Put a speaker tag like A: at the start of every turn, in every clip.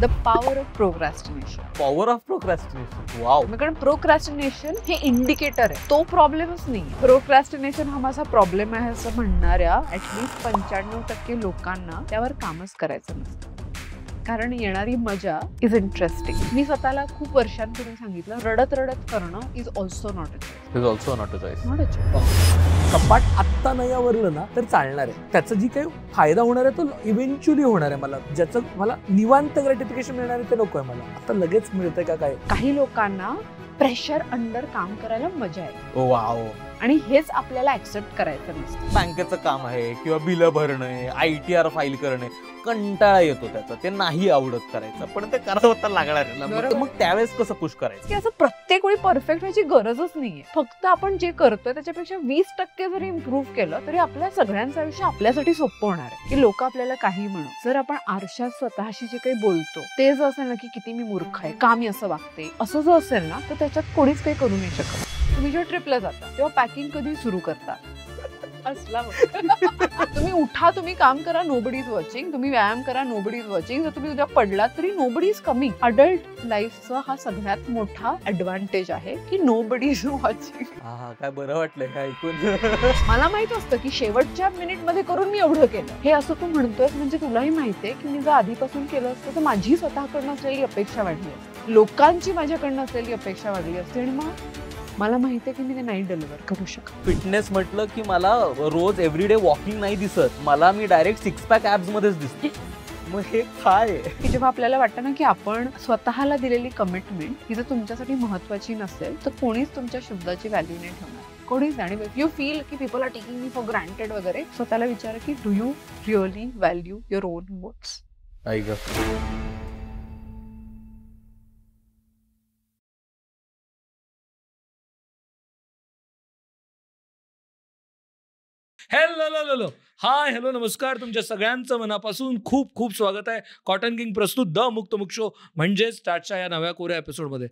A: The power of procrastination.
B: Power of procrastination. Wow.
A: कारण procrastination हे indicator आहे, तो प्रॉब्लेमच नाही. प्रोक्रॅस्टिनेशन हा माझा प्रॉब्लेम आहे असं म्हणणाऱ्या ऍटलीस्ट 95% लोकांना त्यावर कामच करायचं नसतं. कारण येणारी मजा इज इंटरेस्टिंग. मी स्वतःला खूप वर्षांपूर्वी सांगितलं, रडत रडत करणं is also not a choice.
B: Is also not a choice.
A: Not a choice.
C: कपाट आत्ता नाही आवरलं ना तर चालणार आहे. त्याचा जी काही फायदा होणार आहे तो इव्हेंच्युअली होणार आहे. मला ज्याचं मला निवांत ग्रॅटिफिकेशन मिळणार आहे ते नको आहे मला. आता लगेच मिळतंय का काय?
A: काही लोकांना प्रेशर अंडर काम करायला मजा आहे.
B: वाव.
A: आणि हेच आपल्याला ऍक्सेप्ट करायचं नसतं.
B: बँकेचं काम आहे किंवा बिलं भरणे, ITR फाईल करणे, कंटाळा येतो त्याचा, ते नाही आवडत करायचं, पण ते करावं तर लागणार आहे ना. मग त्यावेळेस कसं पुश करायचं?
A: की असं प्रत्येक वेळी परफेक्ट व्हायची गरजच नाहीये. फक्त आपण जे करतोय त्याच्यापेक्षा 20% जरी इम्प्रूव्ह केलं तरी आपल्या सगळ्यांचं आयुष्य आपल्यासाठी सोपं होणार आहे. की लोक आपल्याला काही म्हणू, जर आपण आरशात स्वतःशी जे काही बोलतो ते जर असेल ना की किती मी मूर्ख आहे, का मी असं वागते, असं जर असेल ना तर त्याच्यात कोणीच काही करू नाही शकत. तुम्ही जेव्हा ट्रिपला जाता तेव्हा पॅकिंग कधी सुरू करता? असला तुम्ही उठा, तुम्ही काम करा, नोबडी इज वॉचिंग. तुम्ही व्यायाम करा, नोबडी इज वॉचिंग. जर तुम्ही उद्या पडलात तरी नोबडी इज कमिंग. अडल्ट लाईफचा हा सगळ्यात मोठा ऍडव्हान्टेज आहे की नोबडी इज वॉचिंग.
B: काय बरं वाटलंय काय ऐकून.
A: मला माहित असतं की शेवटच्या मिनिट मध्ये करून मी एवढं केलं. हे असं तू म्हणतोय म्हणजे तुलाही माहितीये की मी जर आधीपासून केलं असतं तर माझी स्वतःकडनं असलेली अपेक्षा वाढली असती, लोकांची माझ्याकडनं असलेली अपेक्षा वाढली असते, आणि मग मला माहितीये की मी ते नाही डिलिव्हर करू शकत.
B: फिटनेस म्हटलं की मला रोज एव्हरीडे वॉकिंग नाही दिसत, मला मी डायरेक्ट 6 पॅक ऍब्स मध्येच दिसते. मग हे काय?
A: की जेव्हा आपल्याला वाटतं ना की आपण स्वतःला दिलेली कमिटमेंट ही जर तुमच्यासाठी महत्वाची नसेल तर कोणीच तुमच्या शब्दाची व्हॅल्यू नाही ठेवणार, कोणीच. आणि यू फील की people are taking me for granted वगैरे, स्वतःला विचारा की do you really value your own words?
B: ऐक.
C: हॅलो हाय हॅलो नमस्कार. तुमच्या सगळ्यांचं मनापासून खूप खूप स्वागत आहे कॉटन किंग प्रस्तुत द मुक्त शो म्हणजे स्टार्टच्या या नव्या कोऱ्या एपिसोडमध्ये.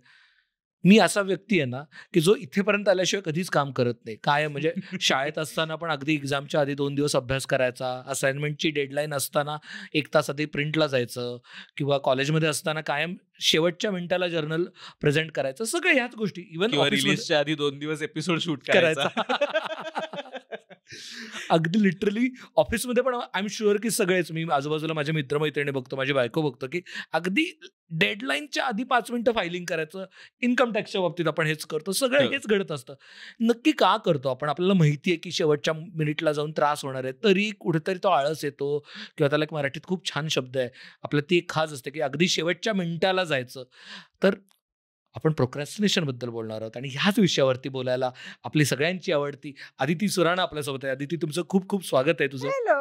C: मी असा व्यक्ती आहे ना की जो इथेपर्यंत आल्याशिवाय कधीच काम करत नाही. काय म्हणजे शाळेत असताना पण अगदी एक्झामच्या आधी 2 दिवस अभ्यास करायचा, असाइनमेंटची डेडलाईन असताना 1 तास आधी प्रिंटला जायचं, किंवा कॉलेजमध्ये असताना कायम शेवटच्या मिनिटाला जर्नल प्रेझेंट करायचं, सगळ्या ह्याच गोष्टी. इव्हन
B: रिलीजच्या आधी 2 दिवस एपिसोड शूट
C: करायचा. अगदी लिटरली ऑफिसमध्ये पण आय एम शुअर की सगळेच, मी आजूबाजूला माझे मित्रमैत्रिणी बघतो, माझी बायको बघतो की अगदी डेडलाईनच्या आधी 5 मिनिटं फायलिंग करायचं. इन्कम टॅक्सच्या बाबतीत आपण हेच करतो, सगळं हेच घडत असतं. नक्की का करतो आपण? आपल्याला माहिती आहे की शेवटच्या मिनिटला जाऊन त्रास होणार आहे, तरी कुठेतरी तो आळस येतो, किंवा त्याला एक मराठीत खूप छान शब्द आहे आपल्या, ती एक खास असते की अगदी शेवटच्या मिनिटाला जायचं. तर आपण प्रोक्रॅस्टिनेशन बद्दल बोलणार आहोत, आणि ह्याच विषयावरती बोलायला आपली सगळ्यांची आवडती अदिती सुराणा आपल्यासोबत आहे. अदिती, तुमचं खूप खूप स्वागत आहे तुझं.
A: Hello,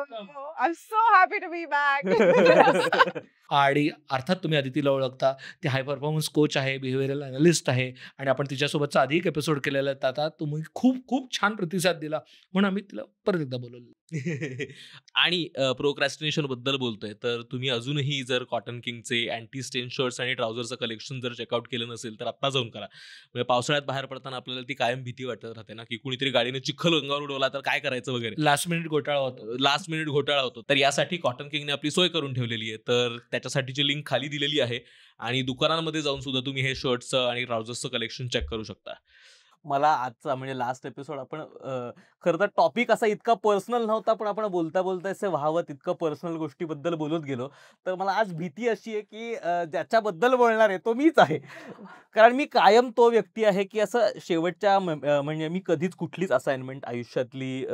A: I'm so happy to be back.
C: आणि अर्थात तुम्ही अदितीला ओळखता, ती हाय परफॉर्मन्स कोच आहे, बिहेवियरल अनालिस्ट आहे, आणि आपण तिच्यासोबतचा आधी एक एपिसोड केलेला आहे. आता तुम्ही खूप खूप छान प्रतिसाद दिला म्हणून आम्ही तिला परत एकदा बोलवलं.
D: आणि प्रोक्रॅस्टिनेशन बद्दल बोलतोय तर तुम्ही अजूनही जर कॉटन किंगचे अँटी स्टेन शर्ट्स आणि ट्राउझरचं कलेक्शन जर चेकआउट केलं नसेल तर आत्ता जाऊन करा. म्हणजे पावसाळ्यात बाहेर पडताना आपल्याला ती कायम भीती वाटत राहते ना की कुणीतरी गाडीने चिखल अंगावर उडवला तर काय करायचं वगैरे,
C: लास्ट मिनिट घोटाळा होतो.
D: तर यासाठी कॉटन किंगने आपली सोय करून ठेवलेली आहे. तर त्याच्यासाठीची लिंक खाली दिलेली आहे, आणि दुकानांमध्ये जाऊन सुद्धा तुम्ही हे शर्ट्सचं आणि ट्राउझर्सचं कलेक्शन चेक करू शकता.
B: मला आजचा म्हणजे लास्ट एपिसोड आपण खरं तर टॉपिक असा इतका पर्सनल नव्हता, पण आपण बोलता बोलता असं व्हावं तितकं पर्सनल गोष्टीबद्दल बोलत गेलो. तर मला आज भीती अशी आहे की ज्याच्याबद्दल बोलणार आहे तो मीच आहे. कारण मी कायम तो व्यक्ती आहे की असं शेवटच्या म्हणजे मी कधीच कुठलीच असाइनमेंट आयुष्यातली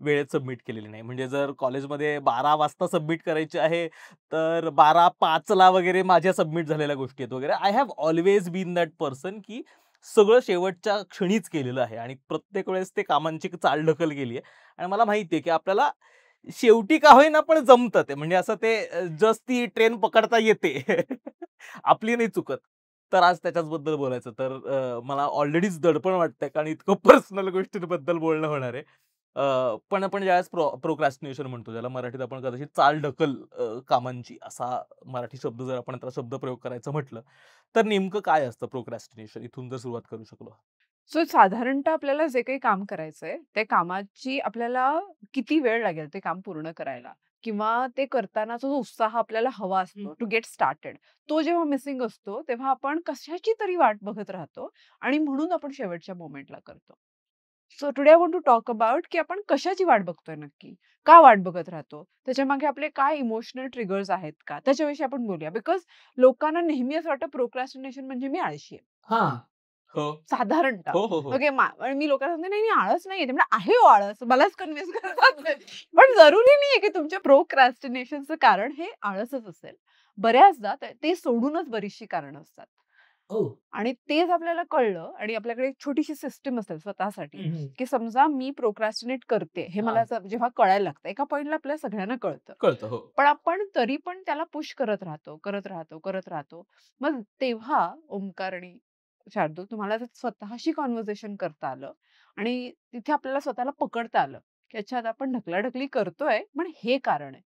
B: वेळेत सबमिट केलेली नाही. म्हणजे जर कॉलेजमध्ये 12 वाजता सबमिट करायची आहे तर 12:05 वगैरे माझ्या सबमिट झालेल्या गोष्टी आहेत वगैरे. I have always been that person की सगळं शेवटच्या क्षणीच केलेलं आहे, आणि प्रत्येक वेळेस ते कामांची चालढकल केली आहे. आणि मला माहिती आहे की आपल्याला शेवटी का होईना पण जमतं ते, म्हणजे असं ते जस्ट ती ट्रेन पकडता येते. आपली नाही चुकत. तर आज त्याच्याचबद्दल बोलायचं. तर मला ऑलरेडीच दडपण वाटतंय कारण इतकं पर्सनल गोष्टींबद्दल बोलणं होणार आहे. पण आपण ज्यावेळेस प्रोक्रॅस्टिनेशन म्हणतो, ज्याला मराठीत आपण कदाचित चालढकल कामांची असा मराठी शब्द जर आपण त्याचा शब्दप्रयोग करायचं म्हटलं तर नेमकं काय असतं प्रोक्रॅस्टिनेशन? इथून जर सुरुवात करू शकलो.
A: सो साधारणतः आपल्याला जे काही काम करायचंय त्या कामाची आपल्याला किती वेळ लागेल ते काम पूर्ण करायला, किंवा ते करतानाचा जो उत्साह आपल्याला हवा असतो टू गेट स्टार्टेड, तो जेव्हा मिसिंग असतो तेव्हा आपण कशाची तरी वाट बघत राहतो आणि म्हणून आपण शेवटच्या मोमेंटला करतो. So today I want to talk about की आपण कशाची वाट बघतोय नक्की, का वाट बघत राहतो, त्याच्या मागे आपले काय इमोशनल ट्रिगर्स आहेत का, त्याच्याविषयी आपण बोलूया. बिकॉज लोकांना नेहमी असं वाटतं प्रोक्रॅस्टिनेशन म्हणजे मी आळशी आहे,
C: हा
D: हो
A: साधारणतः.
D: हो हो हो
A: ओके, मी लोकांना सांगते नाही नाही, आळस नाहीये, ते म्हणजे आहे हो आळस, मलाच कन्व्हिन्स करतात ते. पण जरुरी नाहीये की तुमच्या प्रोक्रॅस्टिनेशनचं कारण हे आळसच असेल. बऱ्याचदा ते सोडूनच बरीचशी कारणं असतात आणि तेच आपल्याला कळलं आणि आपल्याकडे एक छोटीशी सिस्टीम असेल स्वतःसाठी की समजा मी प्रोक्रॅस्टिनेट करते हे मला जेव्हा कळायला लागतं, एका पॉइंटला आपल्या सगळ्यांना कळतं,
D: कळतं हो
A: पण आपण तरी पण त्याला पुश करत राहतो. मग तेव्हा ओंकार आणि शार्दूल, तुम्हाला जर स्वतःशी कॉन्व्हर्सेशन करता आलं आणि तिथे आपल्याला स्वतःला पकडता आलं की अच्छा आता आपण ढकलाढकली करतोय पण हे कारण आहे,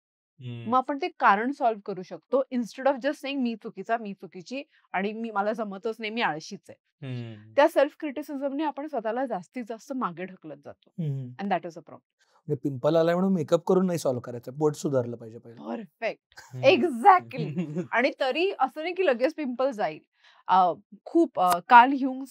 A: मग आपण ते कारण सॉल्व्ह करू शकतो instead of just saying me चुकीची आणि मला जमतच नाही, मी आळशीच आहे. त्या सेल्फ क्रिटिसिझमने आपण स्वतःला जास्तीत जास्त मागे ढकलत जातो and that is a problem.
C: Pimple आलाय म्हणून मेकअप करून नाही सॉल्व्ह करायचं, पोट सुधारलं पाहिजे पहिलं.
A: Perfect, exactly. आणि तरी असं नाही की लगेच पिंपल जाईल. खूप कार्ल ह्युंग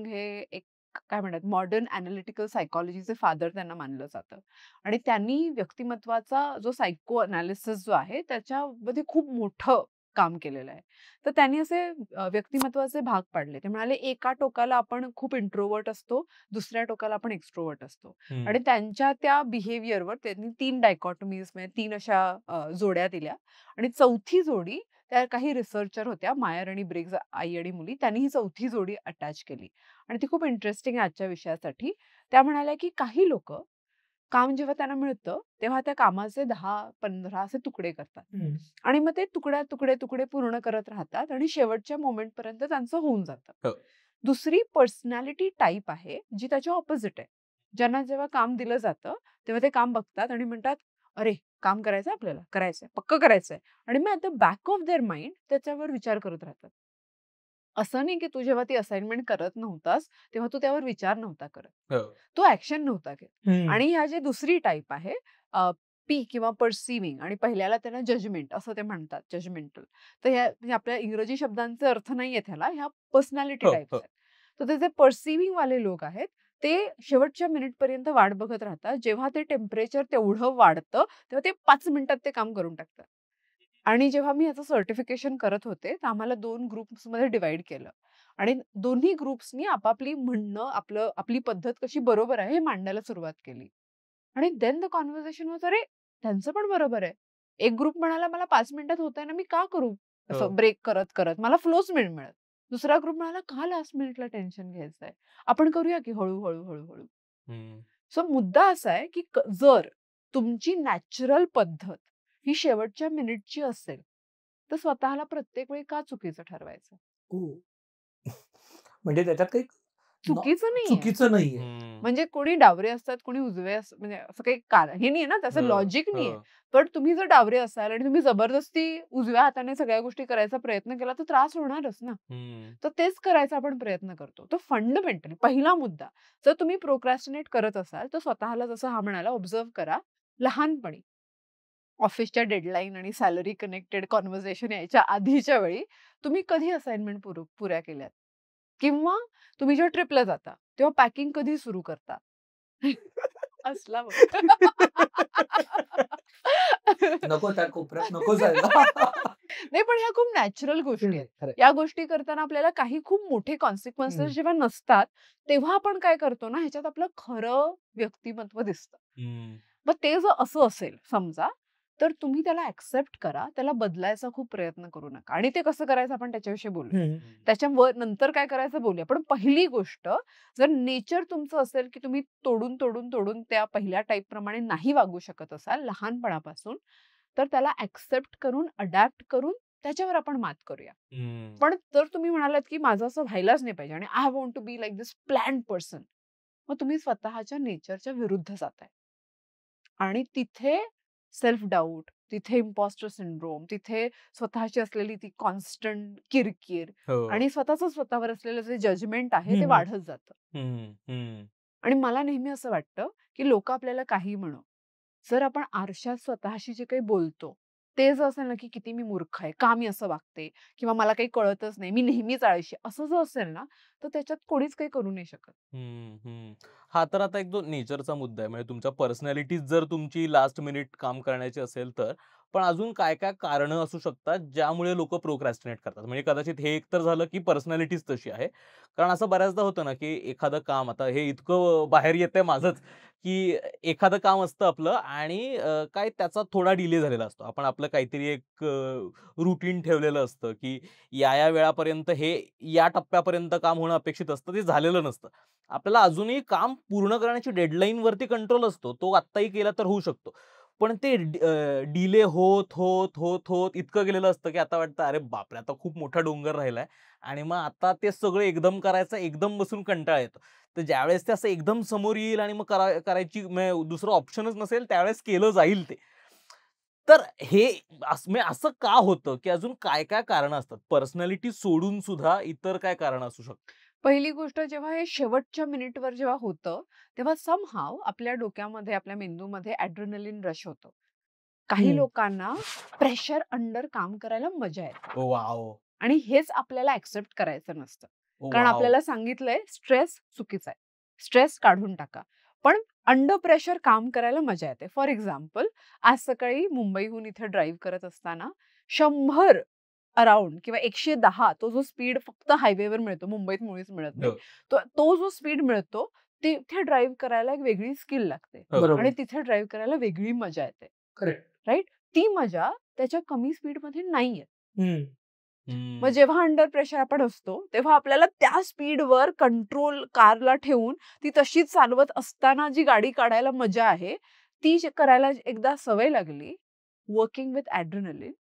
A: हे एक काय म्हणतात मॉडर्न अॅनालिटिकल सायकॉलॉजीचे फादर त्यांना मानलं जातं आणि त्यांनी व्यक्तिमत्वाचा जो सायको अनालिसिस जो आहे त्याच्यामध्ये खूप मोठं काम केलेलं आहे. तर त्यांनी असे व्यक्तिमत्वाचे भाग पाडले. ते म्हणाले एका टोकाला आपण खूप इंट्रोवर्ट असतो, दुसऱ्या टोकाला आपण एक्स्ट्रोवर्ट असतो आणि त्यांच्या त्या बिहेवियरवर त्यांनी 3 डायकॉटमीज म्हणजे 3 अशा जोड्या दिल्या आणि चौथी जोडी त्या काही रिसर्चर होत्या, मायर आणि ब्रिग्ज, आई आणि मुली, त्यांनी ही चौथी जोडी अटॅच केली आणि ती खूप इंटरेस्टिंग आहे आजच्या विषयासाठी. त्या म्हणाल्या की काही लोक काम जेव्हा त्यांना मिळतं तेव्हा त्या कामाचे 10-15 असे तुकडे करतात आणि मग ते तुकडे पूर्ण करत राहतात आणि शेवटच्या मोमेंट पर्यंत त्यांचं होऊन जातं. दुसरी पर्सनॅलिटी टाईप आहे जी त्याच्या ऑपोजिट आहे, ज्यांना जेव्हा काम दिलं जातं तेव्हा ते काम बघतात आणि म्हणतात अरे काम करायचं आपल्याला, करायचंय, पक्क करायचंय, आणि मग at the back of their mind त्याच्यावर विचार करत राहतात. असं नाही की तू जेव्हा ती असाइनमेंट करत नव्हतास तेव्हा तू त्यावर विचार नव्हता करत, तो ऍक्शन नव्हता घेत. आणि ह्या जी दुसरी टाईप आहे पी किंवा पर्सिव्हिंग, आणि पहिल्याला त्यांना जजमेंट असं ते म्हणतात, जजमेंटल. तर ह्या आपल्या इंग्रजी शब्दांचे अर्थ नाहीये ह्याला, ह्या पर्सनॅलिटी टाईप्स आहेत. तर ते जे पर्सिव्हिंग वाले लोक आहेत ते शेवटच्या मिनिट पर्यंत वाट बघत राहतात. जेव्हा ते टेम्परेचर तेवढं वाढतं तेव्हा ते 5 मिनिटात ते काम करून टाकतात. आणि जेव्हा मी याचं सर्टिफिकेशन करत होते तर आम्हाला 2 ग्रुप्समध्ये डिवाइड केलं आणि दोन्ही ग्रुप्सनी आपापली म्हणणं, आपली पद्धत कशी बरोबर आहे हे मांडायला सुरुवात केली. आणि देन द कॉन्व्हर्सेशन वॉज अरे त्यांचं पण बरोबर आहे. एक ग्रुप म्हणाला मला 5 मिनिटात होतंय ना, मी का करू असं ब्रेक करत करत, मला फ्लोच मिळत. दुसरा ग्रुप म्हणाला का लास्ट मिनिटला टेन्शन घ्यायचंय, आपण करूया की हळूहळू. सो मुद्दा असा आहे की जर तुमची नॅचरल पद्धत ही शेवटच्या मिनिटची असेल तर स्वतःला प्रत्येक वेळी का चुकीचं ठरवायचं?
C: म्हणजे त्याच्यात काही
A: चुकीचं नाहीये. म्हणजे कोणी डावरे असतात, कोणी उजवे असतात, म्हणजे असं काही कारण हे नाहीये ना, त्याचं लॉजिक नाहीये. पण तुम्ही जर डावरे असाल आणि तुम्ही जबरदस्ती उजव्या हाताने सगळ्या गोष्टी करायचा प्रयत्न केला तर त्रास होणारच ना. तर तेच करायचा आपण प्रयत्न करतो. तो फंडामेंटली पहिला मुद्दा, जर तुम्ही प्रोक्रॅस्टिनेट करत असाल तर स्वतःला, जसं हा म्हणाला, ऑब्झर्व्ह करा. लहानपणी ऑफिसच्या डेडलाईन आणि सॅलरी कनेक्टेड कॉन्व्हर्सेशन यायच्या आधीच्या वेळी तुम्ही कधी असाइनमेंट पुऱ्या केल्यात, किंवा तुम्ही जेव्हा ट्रिपला जाता तेव्हा पॅकिंग कधी सुरू करता? असला
C: नको त्या कोपऱ्यात नको जायला.
A: नाही, पण ह्या खूप नॅचरल गोष्टी आहेत. या गोष्टी करताना आपल्याला काही खूप मोठे कॉन्सिक्वेन्सेस जेव्हा नसतात तेव्हा आपण काय करतो ना, ह्याच्यात आपलं खरं व्यक्तिमत्व दिसतं. मग ते जर असं असेल समजा, तर तुम्ही त्याला ऍक्सेप्ट करा, त्याला बदलायचा खूप प्रयत्न करू नका. आणि ते कसं करायचं आपण त्याच्याविषयी बोलू, त्याच्यावर नंतर काय करायचं बोलूया. पण पहिली गोष्ट, जर नेचर तुमचं असेल की तुम्ही तोडून त्या पहिल्या टाईप प्रमाणे नाही वागू शकत असाल लहानपणापासून, तर त्याला ऍक्सेप्ट करून, अडॅप्ट करून त्याच्यावर आपण मात करूया. पण जर तुम्ही म्हणालात की माझं असं व्हायलाच नाही पाहिजे आणि I want to be like this planned person, मग तुम्ही स्वतःच्या नेचरच्या विरुद्ध जाताय आणि तिथे सेल्फ डाऊट, तिथे इम्पॉस्टर सिंड्रोम, तिथे स्वतःची असलेली ती कॉन्स्टंट किरकिर आणि स्वतःवर असलेलं जे जजमेंट आहे ते वाढत जातं. आणि मला नेहमी असं वाटतं की लोक आपल्याला काही म्हणो, जर आपण आरशात स्वतःशी जे काही बोलतो ते जर असेल ना की किती मी मूर्ख आहे, का मी असं वागते, किंवा मला काही कळतच नाही, मी नेहमीच आळशी, असं जर असेल ना तर त्याच्यात कोणीच काही करू नाही शकत.
B: हम्म, हम्म. हा तर आता एक जो नेचरचा मुद्दा आहे म्हणजे तुमच्या पर्सनॅलिटी जर तुमची लास्ट मिनिट काम करण्याची असेल तर पण अजून काय काय कारणं असू शकतात ज्यामुळे लोक प्रोक्रॅस्टिनेट करतात म्हणजे कदाचित हे एक तर झालं की पर्सनॅलिटीच तशी आहे कारण असं बऱ्याचदा होतं ना की एखादं काम आता हे इतकं बाहेर येतंय माझंच की एखादं काम असतं आपलं आणि काय त्याचा थोडा डिले झालेला असतो आपण आपलं काहीतरी एक रुटीन ठेवलेलं असतं की या वेळापर्यंत हे या टप्प्यापर्यंत काम होणं अपेक्षित असतं ते झालेलं नसतं आपल्याला अजूनही काम पूर्ण करण्याची डेडलाईन वरती कंट्रोल असतो. तो आत्ताही केला तर होऊ शकतो. पण ते डिले होत इतकं गेलेलं असतं, की आता वाटतं अरे बापरे! आता खूप मोठा डोंगर राहिलाय आणि मग आता ते सगळं एकदम करायचं, एकदम बसून कंटाळा येतो. तर ज्यावेळेस ते असं एकदम समोर येईल आणि मग करायची दुसरं ऑप्शनच नसेल त्यावेळेस केलं जाईल ते. तर हे म्हणजे असं का होतं, की अजून काय-काय कारणं असतात? पर्सनॅलिटी सोडून सुद्धा इतर काय कारणं असू शकतात?
A: पहिली गोष्ट जेव्हा हे शेवटच्या मिनिटवर जेव्हा होतं, तेव्हा समहाऊ आपल्या डोक्यामध्ये, आपल्या मेंदूमध्ये एड्रेनलिन रश होतं. काही लोकांना प्रेशर अंडर काम करायला मजा येते
B: वॉव!
A: आणि हेच आपल्याला ॲक्सेप्ट करायचं नसतं. कारण
B: वॉव!
A: आपल्याला सांगितलंय स्ट्रेस चुकीचा आहे. स्ट्रेस काढून टाका. पण अंडर प्रेशर काम करायला मजा येते. फॉर एक्झाम्पल, आज सकाळी मुंबईहून इथे ड्राईव्ह करत असताना 100 अराउंड किंवा 110 तो जो स्पीड फक्त हायवेवर मिळतो, मुंबईत मुळीच मिळत नाही.
B: हो,
A: तो जो स्पीड मिळतो, तिथे ड्राईव्ह करायला एक वेगळी स्किल लागते
B: हो.
A: आणि
C: बरोबर.
A: तिथे ड्राईव्ह करायला वेगळी मजा येते.
C: करेक्ट.
A: राइट? ती मजा त्याच्या कमी स्पीडमध्ये नाहीये. मग
B: हं.
A: जेव्हा अंडर प्रेशर आपण असतो, तेव्हा आपल्याला त्या स्पीडवर कंट्रोल कारला ठेवून ती तशीच चालवत असताना जी गाडी काढायला मजा आहे, ती करायला एकदा सवय लागली, वर्किंग विथ एड्रेनलिन,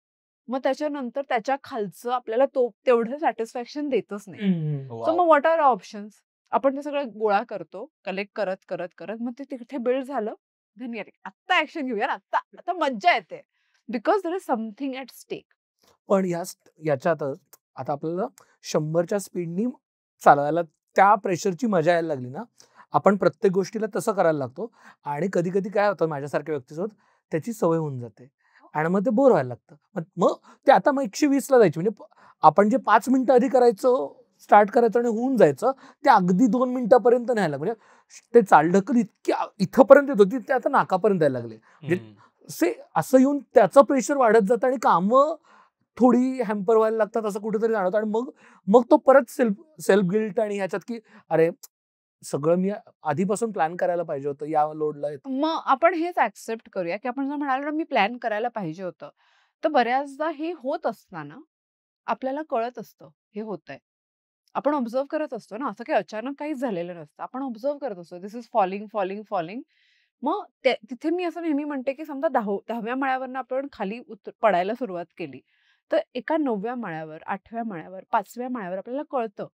A: मग त्याच्यानंतर त्याच्या खालचं आपल्याला तेवढं सॅटिस्फॅक्शन देतच नाही. So
B: wow!
A: मग व्हॉट आर ऑप्शन्स? आपण ते सगळं गोळा करतो, कलेक्ट करत मग ते तिथे बिल्ड झालं. देन अरे आत्ता ॲक्शन घेऊया ना, आता मज्जा येते. Because there is something at stake.
C: पण याच्यातच आता आपल्याला 100च्या स्पीडनी चालवायला त्या प्रेशरची मजा यायला लागली ना, आपण प्रत्येक गोष्टीला तसं करायला लागतो आणि कधी-कधी काय होतं माझ्यासारख्या व्यक्तीसोबत त्याची सवय होऊन जाते आणि मग ते बोर व्हायला लागतं. मग ते आता मग 120ला जायची म्हणजे आपण जे 5 मिनिटं आधी करायचं, स्टार्ट करायचं आणि होऊन जायचं, ते अगदी 2 मिनिटापर्यंत न्यायला म्हणजे ते चालढकल इतकी इथपर्यंत येत होती, ते आता नाकापर्यंत यायला लागले. म्हणजे
B: हं.
C: असं येऊन त्याचं प्रेशर वाढत जातं आणि कामं थोडी हॅम्पर व्हायला लागतात असं कुठेतरी जाणवतं आणि मग मग तो परत सेल्फ गिल्ट आणि ह्याच्यात की अरे सगळं मी आधीपासून प्लॅन करायला पाहिजे होतं या लोडला
A: मग आपण हेच ॲक्सेप्ट करूया, की आपण जर म्हणालो ना, मी प्लॅन करायला पाहिजे होतं. तर बऱ्याचदा हे होत असताना आपल्याला कळत असतं, हे होतंय. आपण ऑब्झर्व्ह करत असतो ना, असं काही अचानक काहीच झालेलं नसतं. आपण ऑब्झर्व्ह करत असतो, दिस इज फॉलिंग, फॉलिंग, फॉलिंग. मग तिथे मी असं नेहमी म्हणते, की समजा 10व्या माळ्यावरनं आपण खाली पडायला सुरुवात केली. तर एका 9व्या माळ्यावर, 8व्या माळ्यावर, 5व्या माळ्यावर आपल्याला कळतं.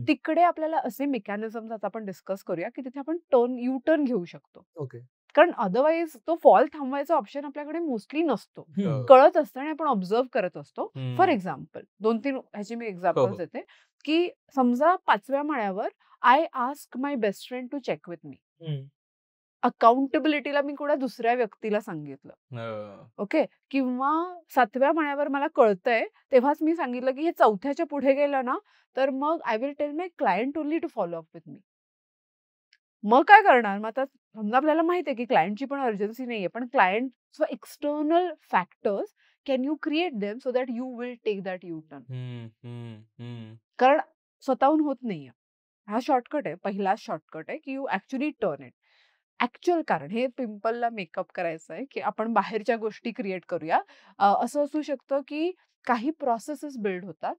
A: तिकडे आपल्याला असे मेकॅनिझम्स आता आपण डिस्कस करूया, की तिथे आपण यू टर्न घेऊ शकतो.
C: ओके.
A: कारण अदरवाईज तो फॉल थांबवायचा ऑप्शन आपल्याकडे मोस्टली नसतो.
B: हो.
A: कळत असतं आणि आपण ऑब्झर्व्ह करत असतो. फॉर
B: हं.
A: एक्झाम्पल 2-3 ह्याचे मी
B: हो,
A: एक्झाम्पल्स
B: हो.
A: देते, की समजा 5व्या माळ्यावर I ask my best friend to check with me. अकाउंटेबिलिटीला मी कोणा दुसऱ्या व्यक्तीला सांगितलं. ओके. किंवा 7व्या माळ्यावर मला कळतंय, तेव्हाच मी सांगितलं, की हे 4थ्याच्या पुढे गेलं ना, तर मग I will tell my client only to follow up with me. मग काय करणार? मग आता समजा आपल्याला माहिती आहे, की क्लायंटची पण अर्जन्सी नाहीये, पण क्लायंटचं external factors can you create them so that you will take that U turn.
B: हं, हं, हं.
A: कारण स्वतःहून होत नाहीये. हा शॉर्टकट आहे. पहिला शॉर्टकट आहे, की you actually turn it. Actual कारण हे पिंपलला मेकअप करायचं आहे, की आपण बाहेरच्या गोष्टी क्रिएट करूया. असं असू शकतं, की काही प्रोसेसेस बिल्ड होतात.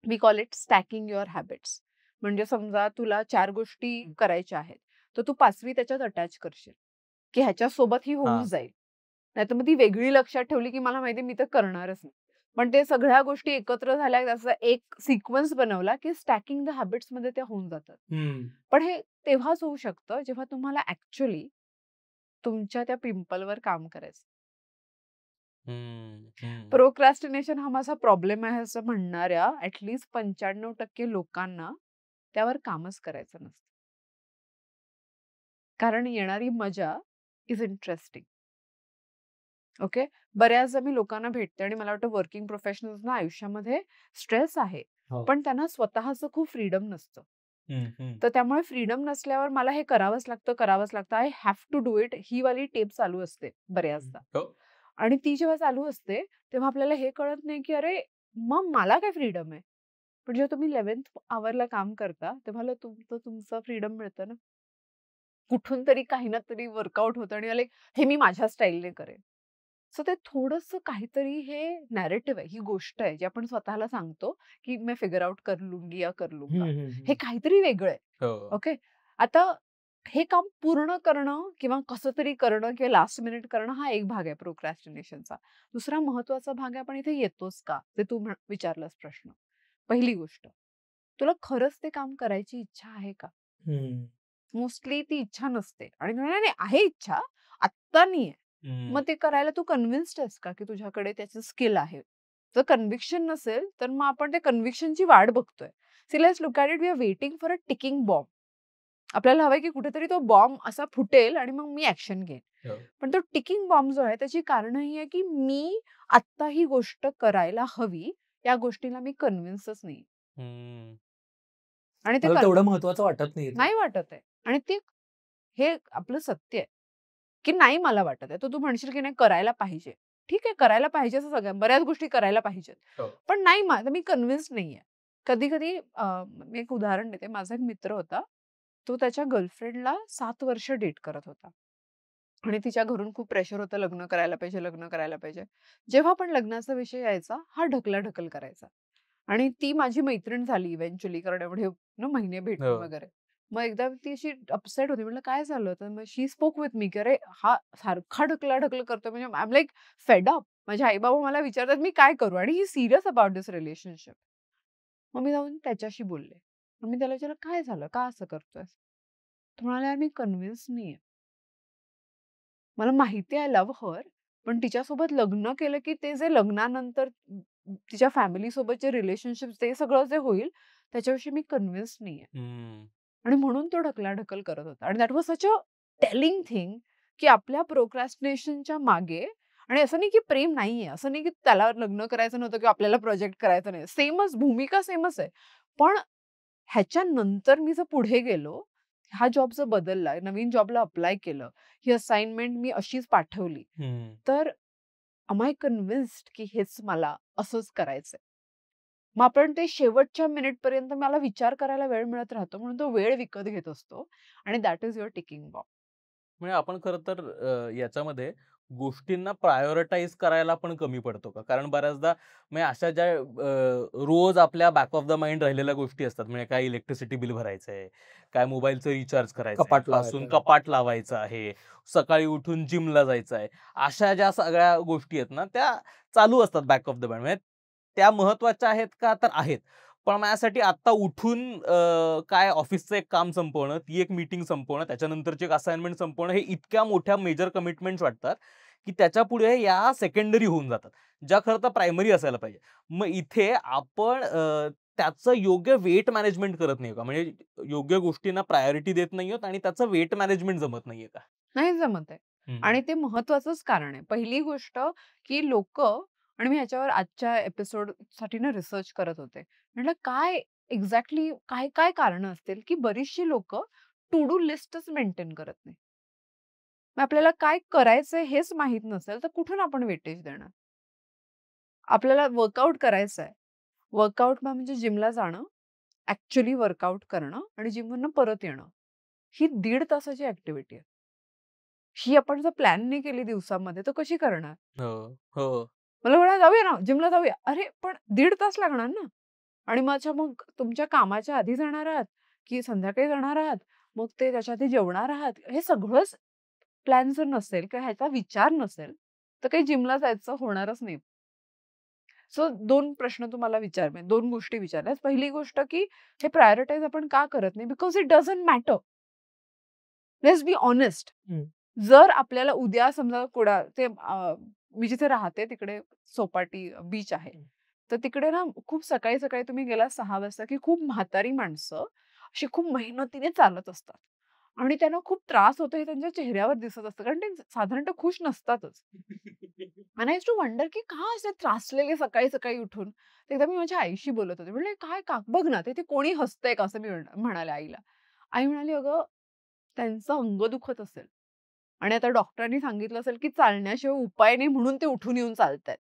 A: We call it stacking your habits. म्हणजे समजा तुला 4 गोष्टी करायच्या आहेत, तर तू 5वी त्याच्यात अटॅच करशील, की ह्याच्यासोबत ही होऊन
B: हां.
A: जाईल. नाहीतर मग ती वेगळी लक्षात ठेवली, की मला माहिती आहे मी तर करणारच नाही. पण ते सगळ्या गोष्टी एकत्र झाल्या, त्याचा एक सिक्वेन्स बनवला, की स्टॅकिंग द हॅबिट्समध्ये त्या होऊन जातात. पण हे तेव्हाच होऊ शकतं, जेव्हा तुम्हाला ॲक्चुअली तुमच्या त्या पिंपलवर काम करायचं.
B: हं, हं.
A: प्रोक्रॅस्टिनेशन हा माझा प्रॉब्लेम आहे असं म्हणणाऱ्या ॲट लीस्ट 95% लोकांना त्यावर कामच करायचं नसतं. कारण येणारी मजा इज इंटरेस्टिंग. ओके. बऱ्याचदा मी लोकांना भेटते आणि मला वाटतं वर्किंग प्रोफेशनल्सना आयुष्यामध्ये स्ट्रेस आहे,
C: हो.
A: पण त्यांना स्वतःचं खूप फ्रीडम नसतं.
B: हम्म, हम्म.
A: तर त्यामुळे फ्रीडम नसल्यावर मला हे करावंच लागतं. I have to do it. ही वाली टेप चालू असते बऱ्याचदा.
B: हो.
A: आणि ती जेव्हा चालू असते तेव्हा आपल्याला हे कळत नाही की अरे मग मला काय फ्रीडम आहे. पण जेव्हा तुम्ही 11th आवरला काम करता तेव्हा तुमचं फ्रीडम मिळतं ना. कुठून तरी काही ना तरी वर्कआउट होतं आणि लाईक हे मी माझ्या स्टाईलने करेन. सो ते थोडंसं काहीतरी हे नॅरेटिव्ह आहे, ही गोष्ट आहे जी आपण स्वतःला सांगतो की मैं फिगर आउट कर लूंगी या कर लूंगा. हे काहीतरी वेगळं आहे.
B: हो.
A: ओके. आता हे काम पूर्ण करणं किंवा कसं तरी करणं किंवा लास्ट मिनिट करणं हा एक भाग आहे प्रोक्रॅस्टिनेशनचा. दुसरा महत्वाचा भाग आहे आपण इथे येतोच का? ते तू विचारलास प्रश्न. पहिली गोष्ट, तुला खरंच ते काम करायची इच्छा आहे का? मोस्टली ती इच्छा नसते आणि नाही नाही, आहे इच्छा, आत्ता नाहीये.
B: हम्म.
A: मग ते करायला तू कन्व्हिन्स्ड आहेस का की तुझ्याकडे त्याचं स्किल आहे? जर कन्व्हिक्शन नसेल तर मग आपण त्या कन्व्हिक्शनची वाट बघतोय. See let's look at it, we are waiting for a ticking bomb. आपल्याला हवंय की कुठेतरी तो बॉम्ब असा फुटेल आणि मग मी ऍक्शन घेईन.
B: हो.
A: पण तो टिकिंग बॉम्ब जो आहे त्याची कारण ही आहे की मी आत्ता ही गोष्ट करायला हवी, या गोष्टीला मी कन्व्हिन्सच नाही.
B: हम्म.
A: आणि ते
C: मला तेवढं महत्वाचं वाटत नाही.
A: नाही वाटत आहे. आणि ते हे आपलं सत्य आहे की नाही मला वाटत आहे. तर तू म्हणशील की नाही करायला पाहिजे. ठीक आहे, करायला पाहिजे असं सगळ्या बऱ्याच गोष्टी करायला पाहिजेत.
B: हो.
A: पण नाही मी कन्व्हिन्स नाहीये. कधी-कधी मी एक उदाहरण देते. माझा एक मित्र होता. तो त्याच्या गर्लफ्रेंडला 7 वर्ष डेट करत होता. आणि तिच्या घरून खूप प्रेशर होतं लग्न करायला पाहिजे, लग्न करायला पाहिजे. जेव्हा पण लग्नाचा विषय यायचा, हा ढकलाढकल करायचा. आणि ती माझी मैत्रीण झाली इव्हेंच्युअली कारण एवढे महिने भेटून
B: हो.
A: वगैरे. मग एकदा ती अशी अपसेट होती. म्हटलं काय झालं? तर मग शी स्पोक विथ मी की अरे हा सारखा ढकलाढकल करतोय म्हणजे I am like fed up. माझे आई-बाबा मला विचारतात मी काय करू? आणि ही सीरियस अबाउट दिस रिलेशनशिप. मग मी जाऊन त्याच्याशी बोलले. मग मी त्याला विचारलं काय झालं? का असं करतोयस? तो म्हणाला यार मी कन्व्हिन्स नाहीये. मला माहिती आहे आय लव्ह हर, पण तिच्यासोबत लग्न केलं की ते जे लग्नानंतर तिच्या फॅमिली सोबतचे रिलेशनशिप ते सगळं जे होईल त्याच्याविषयी मी कन्व्हिन्स नाहीये.
B: हम्म.
A: आणि म्हणून तो ढकलाढकल करत होता. आणि that was such a telling thing की आपल्या प्रोक्रॅस्टिनेशनच्या मागे आणि असं नाही की प्रेम नाहीये, असं नाही की त्याला लग्न करायचं नव्हतं किंवा आपल्याला प्रोजेक्ट करायचं नाही. सेमच भूमिका सेमच आहे. पण ह्याच्यानंतर मी जर पुढे गेलो, हा जॉब जर बदलला, नवीन जॉबला अप्लाय केलं, ही असाइनमेंट मी अशीच पाठवली,
B: हम्म.
A: तर एम आय कन्व्हिन्स्ड की हेच मला असंच करायचंय. मग आपण ते शेवटच्या मिनिटपर्यंत मला विचार करायला वेळ मिळत राहतो म्हणून तो वेळ विकत घेत असतो आणि that is your ticking bomb.
B: म्हणजे आपण खरं तर याच्यामध्ये गोष्टींना प्रायोरिटाईज करायला पण कमी पडतो का? कारण बऱ्याचदा म्हणजे अशा ज्या रोज आपल्या बॅक ऑफ द माइंड राहिलेल्या गोष्टी असतात. म्हणजे काय इलेक्ट्रिसिटी बिल भरायचं आहे, काय मोबाईलचं रिचार्ज करायचं आहे,
C: कपाट
B: पासून
C: लावायचं.
B: कपाट लावायचं आहे, सकाळी उठून जिमला जायचं आहे. अशा ज्या सगळ्या गोष्टी आहेत ना, त्या चालू असतात बॅक ऑफ द माइंड. म्हणजे त्या महत्त्वाच्या आहेत का? तर आहेत. पण माझ्यासाठी आत्ता उठून काय ऑफिसचं एक काम संपवणं, ती एक मीटिंग संपवणं, त्याच्यानंतरची एक असाइनमेंट संपवणं, हे इतक्या मोठ्या मेजर कमिटमेंट्स वाटतात, की त्याच्यापुढे या सेकंडरी होऊन जातात, ज्या खरं तर प्रायमरी असायला पाहिजे. मग इथे आपण त्याचं योग्य वेट मॅनेजमेंट करत नाही का? म्हणजे योग्य गोष्टींना प्रायोरिटी देत नाही आहोत आणि त्याचं वेट मॅनेजमेंट जमत नाहीये का?
A: नाही जमत आहे.
B: हम्म.
A: आणि ते महत्वाचंच कारण आहे. पहिली गोष्ट की लोकं आणि मी ह्याच्यावर आजच्या एपिसोडसाठी ना रिसर्च करत होते. म्हटलं काय एक्झॅक्टली काय काय कारणं असतील, की बरीचशी लोकं टू डू लिस्टच मेंटेन करत नाही. मग आपल्याला काय करायचंय हेच माहीत नसेल, तर कुठून आपण वेटेज देणार? आपल्याला वर्कआउट करायचं आहे. वर्कआउट म्हणजे जिमला जाणं, ॲक्चुअली वर्कआउट करणं आणि जिमवरनं परत येणं. ही 1.5 तासाची ॲक्टिव्हिटी आहे. ही आपण जर प्लॅन नाही केली दिवसामध्ये तर कशी करणार?
B: हो, हो.
A: मला म्हणाला, "जाऊया ना, जिमला जाऊया." अरे, पण 1.5 तास लागणार ना. आणि मग तुमच्या कामाच्या आधी जाणार आहात, की संध्याकाळी जाणार आहात? मग ते त्याच्या आधी जेवणार आहात? हे सगळंच प्लॅन जर नसेल किंवा ह्याचा विचार नसेल, तर काही जिमला जायचं होणारच नाही. सो 2 प्रश्न तुम्हाला म्हणजे 2 गोष्टी विचारल्यास. पहिली गोष्ट, की हे प्रायोरिटाईज आपण का करत नाही? Because it doesn't matter. Let's be honest. जर आपल्याला उद्या समजा मी जिथे राहते तिकडे सोपाटी बीच आहे. तर तिकडे ना खूप सकाळी-सकाळी तुम्ही गेला 6 वाजता, की खूप म्हातारी माणसं अशी खूप मेहनतीने चालत असतात. आणि त्यांना खूप त्रास होतो हे त्यांच्या चेहऱ्यावर दिसत असतं, कारण ते साधारणतः खुश नसतातच. आणि आय यूज्ड टू वंडर की का असे त्रासलेले सकाळी सकाळी उठून. तर एकदा मी माझ्या आईशी बोलत होते. म्हणले, "काय का बघ ना, तिथे कोणी हसतंय का?" असं मी म्हणाले आईला. आई म्हणाली, "अगं, त्यांचं अंग दुखत असेल आणि आता डॉक्टरांनी सांगितलं असेल की चालण्याशिवाय उपाय नाही म्हणून ते उठून येऊन चालतायत.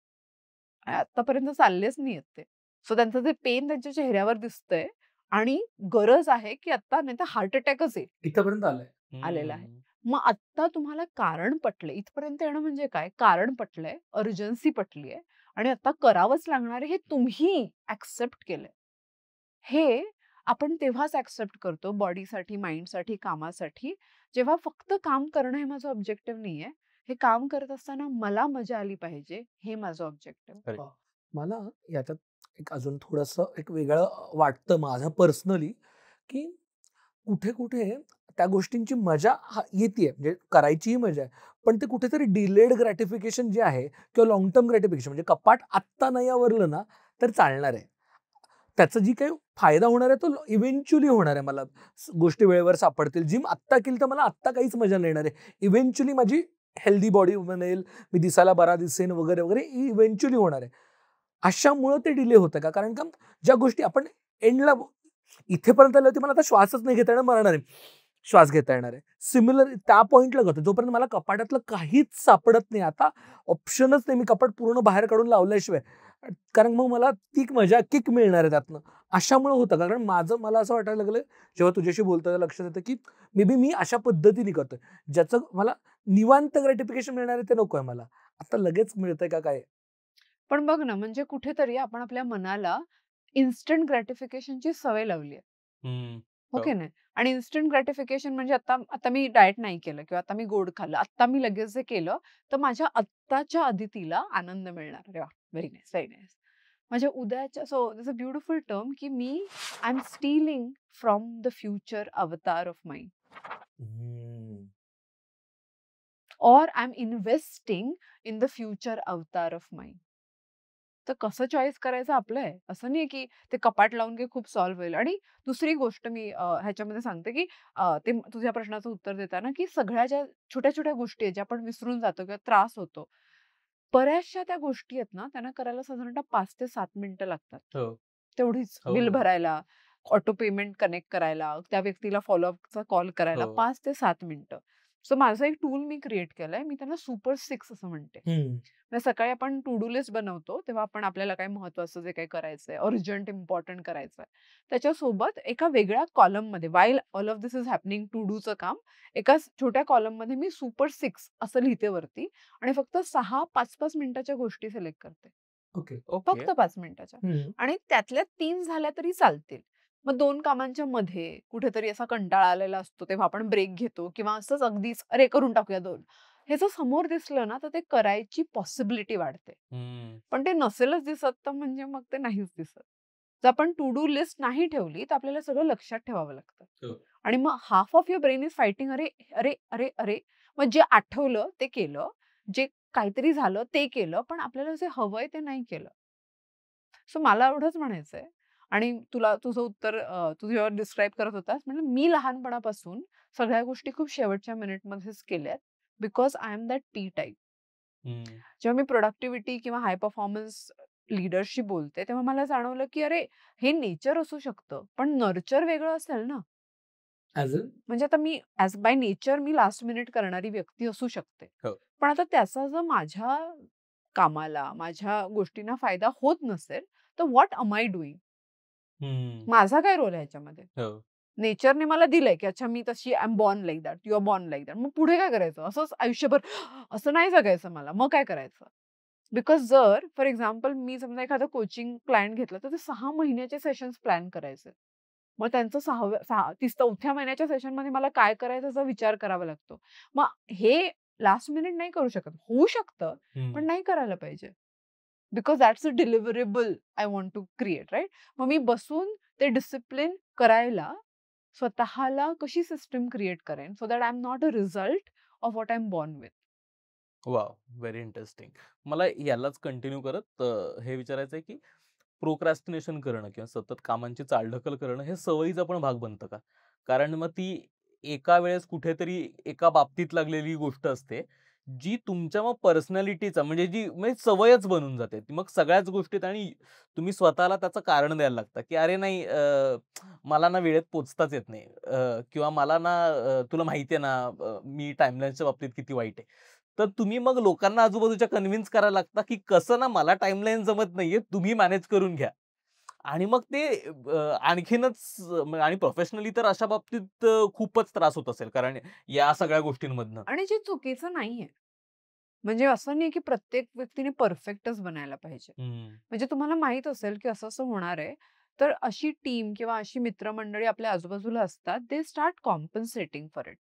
A: आणि आत्तापर्यंत चाललेच नाहीयेत ते. सो त्यांचं ते पेन त्यांच्या चेहऱ्यावर दिसतंय आणि गरज आहे की आता नाहीतर हार्ट अटॅकच येईल."
C: इथपर्यंत आलंय.
A: आलेला आहे.
B: हम्म.
A: मग आत्ता तुम्हाला कारण पटलंय. इथपर्यंत येणं म्हणजे काय? कारण पटलंय, अर्जन्सी पटली आहे आणि आता करावंच लागणार आहे हे तुम्ही ॲक्सेप्ट केलंय. हे आपण तेव्हाच ॲक्सेप्ट करतो बॉडीसाठी, माइंडसाठी, कामासाठी, जेव्हा फक्त काम करणं हे माझं ऑब्जेक्टिव्ह नाहीये. हे काम करत असताना मला मजा आली पाहिजे, हे माझं ऑब्जेक्टिव्ह.
B: Correct.
C: मला याच्यात एक अजून थोडंसं एक वेगळं वाटतं माझं पर्सनली, की कुठे-कुठे त्या गोष्टींची मजा येतीये, म्हणजे करायचीही मजा आहे. पण ते कुठेतरी डिलेड ग्रॅटिफिकेशन जे आहे किंवा लाँग टर्म ग्रॅटिफिकेशन, म्हणजे कपाट आत्ता नाही आवरलं ना, तर चालणार आहे. त्याचा जी काही फायदा होणार आहे तो इव्हेंच्युअली होणार आहे. मला गोष्टी वेळेवर सापडतील. जिम आत्ता केली तर मला आत्ता काहीच मजा नाही येणार आहे. इव्हेंच्युअली माझी हेल्दी बॉडी बनेल, मी दिसायला बरा दिसेन वगैरे, वगैरे इव्हेंच्युअली होणार आहे. अशामुळं ते डिले होतं का? कारण का ज्या गोष्टी आपण एंडला इथेपर्यंत आले होते, मला आता श्वासच नाही घेता येणार, मरणार आहे. श्वास घेता येणार आहे. सिमिलर त्या पॉइंटला जातो. जोपर्यंत मला कपाटातलं काहीच सापडत नाही, आता ऑप्शनच नाही, मी कपाट पूर्ण बाहेर काढून लावल्याशिवाय. कारण मग मला ती मजा, किक मिळणार आहे त्यातनं. अशामुळं होतं. कारण मला असं वाटायला लागलं, जेव्हा तुझ्याशी बोलतोय लक्षात येतं, की मे बी मी अशा पद्धतीने करतोय. ज्याचं मला निवांत ग्रॅटिफिकेशन मिळणार आहे ते नको आहे मला. आता लगेच मिळतंय का काय?
A: पण बघ ना, म्हणजे कुठेतरी आपण आपल्या मनाला इन्स्टंट ग्रॅटिफिकेशनची सवय लावली आहे.
B: हम्म.
A: हो
B: हो.
A: की नाही? आणि इन्स्टंट ग्रॅटिफिकेशन म्हणजे आता आता मी डाएट नाही केलं किंवा आता मी गोड खाल्लं. आता मी लगेच जे केलं, तर माझ्या आत्ताच्या अदितीला आनंद मिळणार. अरे वाह! Very nice, very nice. माझ्या उद्याच्या so this a beautiful term की I am stealing from the future avatar of mind
C: hmm.
A: Or I am investing in the future avatar of mind. तर कसं चॉईस करायचं आपलं आहे. असं नाही की ते कपाट लावून काही खूप सॉल्व्ह होईल. आणि दुसरी गोष्ट मी ह्याच्यामध्ये सांगते की ते तुझ्या प्रश्नाचं उत्तर देताना की सगळ्या ज्या छोट्या-छोट्या गोष्टी आहेत, ज्या आपण विसरून जातो किंवा त्रास होतो. बऱ्याचशा त्या गोष्टी आहेत ना, त्यांना करायला साधारणतः 5 ते 7 मिनिटं लागतात.
B: हो.
A: तेवढीच
B: हो,
A: बिल
B: हो.
A: भरायला, ऑटो पेमेंट कनेक्ट करायला, त्या व्यक्तीला फॉलोअपचा कॉल करायला
B: हो.
A: 5 ते 7 मिनिटं. सो माझं एक टूल मी क्रिएट केलंय. मी त्यांना सुपर 6 असं म्हणते.
C: हम्म.
A: म्हणजे सकाळी आपण टू डू लिस्ट बनवतो, तेव्हा आपण आपल्याला काय महत्वाचं जे काही करायचंय, अर्जंट, इम्पॉर्टंट करायचंय. त्याच्यासोबत एका वेगळ्या कॉलममध्ये while all of this is happening to डूचं काम, एका छोट्या कॉलममध्ये मी सुपर 6 असं लिहिते वरती आणि फक्त 6 5-5 मिनिटाच्या गोष्टी सिलेक्ट करते.
C: ओके.
B: ओके.
A: फक्त 5 मिनिटाच्या.
C: हम्म.
A: आणि त्यातल्या 3 झाल्या तरी चालतील. मग 2 कामांच्या मध्ये कुठेतरी असा कंटाळा आलेला असतो, तेव्हा आपण ब्रेक घेतो किंवा असंच अगदीच "अरे, करून टाकूया 2." हे जर समोर दिसलं ना, तर ते करायची पॉसिबिलिटी वाढते.
B: हम्म.
A: पण ते नसेलच दिसत, तर म्हणजे मग ते नाहीच दिसत. जर आपण टू डू लिस्ट नाही ठेवली, तर आपल्याला सगळं लक्षात ठेवावं लागतं.
D: हो.
A: आणि मग half of your brain is fighting "अरे, अरे, अरे, अरे." मग जे आठवलं ते केलं, जे काहीतरी झालं ते केलं, पण आपल्याला जे हवंय ते नाही केलं. सो मला एवढंच म्हणायचंय आणि तुला तुझं उत्तर तू जेव्हा डिस्क्राईब करत होतास, म्हणलं मी लहानपणापासून सगळ्या गोष्टी खूप शेवटच्या मिनिटमध्येच केल्यात because I am that P type.
B: Hmm.
A: जेव्हा मी प्रोडक्टिव्हिटी किंवा हाय परफॉर्मन्स लीडरशी बोलते, तेव्हा मला जाणवलं की अरे, हे नेचर असू शकतं, पण नर्चर वेगळं असेल ना.
C: ॲज अ
A: म्हणजे आता मी ॲज बाय नेचर मी लास्ट मिनिट करणारी व्यक्ती असू शकते.
B: हो.
A: पण आता त्याचा जर माझ्या कामाला, माझ्या गोष्टींना फायदा होत नसेल, तर व्हॉट एम आय डुइंग?
B: हम्म.
A: माझा काय रोल आहे ह्याच्यामध्ये?
B: हो.
A: नेचरने मला दिलंय, की अच्छा मी तशी I am born like that, you are born like that. मग पुढे काय करायचं? असंच आयुष्यभर असं नाही जगायचं मला. मग काय करायचं? बिकॉज जर फॉर एक्झाम्पल मी समजा एखादं कोचिंग क्लायंट घेतलं, तर ते 6 महिन्याचे सेशन्स प्लॅन करायचे. मग त्यांचं 4थ्या महिन्याच्या सेशनमध्ये मला काय करायचं याचा विचार करावा लागतो. मग हे लास्ट मिनिट नाही करू शकत. होऊ शकतं,
B: हम्म.
A: पण नाही करायला पाहिजे. Because that's a deliverable I want to create, right? मग मी बसून ते डिसिप्लिन करायला स्वतःला कशी सिस्टम क्रिएट करेन so that I am not a result of what I am born with.
B: Wow, very interesting. मला यालाच कंटिन्यू करत हे विचारायचं आहे की प्रोक्रॅस्टिनेशन करणं किंवा सतत कामांची चालढकल करणं हे सवयीचा पण भाग बनतं का? कारण मग ती एका वेळेस कुठेतरी एका बाबतीत लागलेली गोष्ट असते, जी तुमच्या मग पर्सनॅलिटीचा म्हणजे जी म्हणजे सवयच बनून जाते. ती मग सगळ्याच गोष्टीत आणि तुम्ही स्वतःला त्याचं कारण द्यायला लागता, की "अरे नाही मला ना वेळेत पोहोचताच येत नाही किंवा मला ना तुला माहिती आहे ना मी टाईमलाईनच्या बाबतीत किती वाईट आहे." तर तुम्ही मग लोकांना आजूबाजूच्या कन्व्हिन्स करायला लागता, की कसं ना मला टाईमलाईन जमत नाहीये, तुम्ही मॅनेज करून घ्या. आणि मग ते आणखीनच आणि प्रोफेशनली तर अशा बाबतीत खूपच त्रास होत असेल कारण या सगळ्या गोष्टींमधनं.
A: आणि जे चुकीचं नाहीये. म्हणजे असं नाही की प्रत्येक व्यक्तीने परफेक्टच बनायला पाहिजे.
B: हं.
A: म्हणजे तुम्हाला माहित असेल की असं-असं होणार आहे, तर अशी टीम किंवा अशी मित्रमंडळी आपल्या आजूबाजूला असतात, they start compensating for it.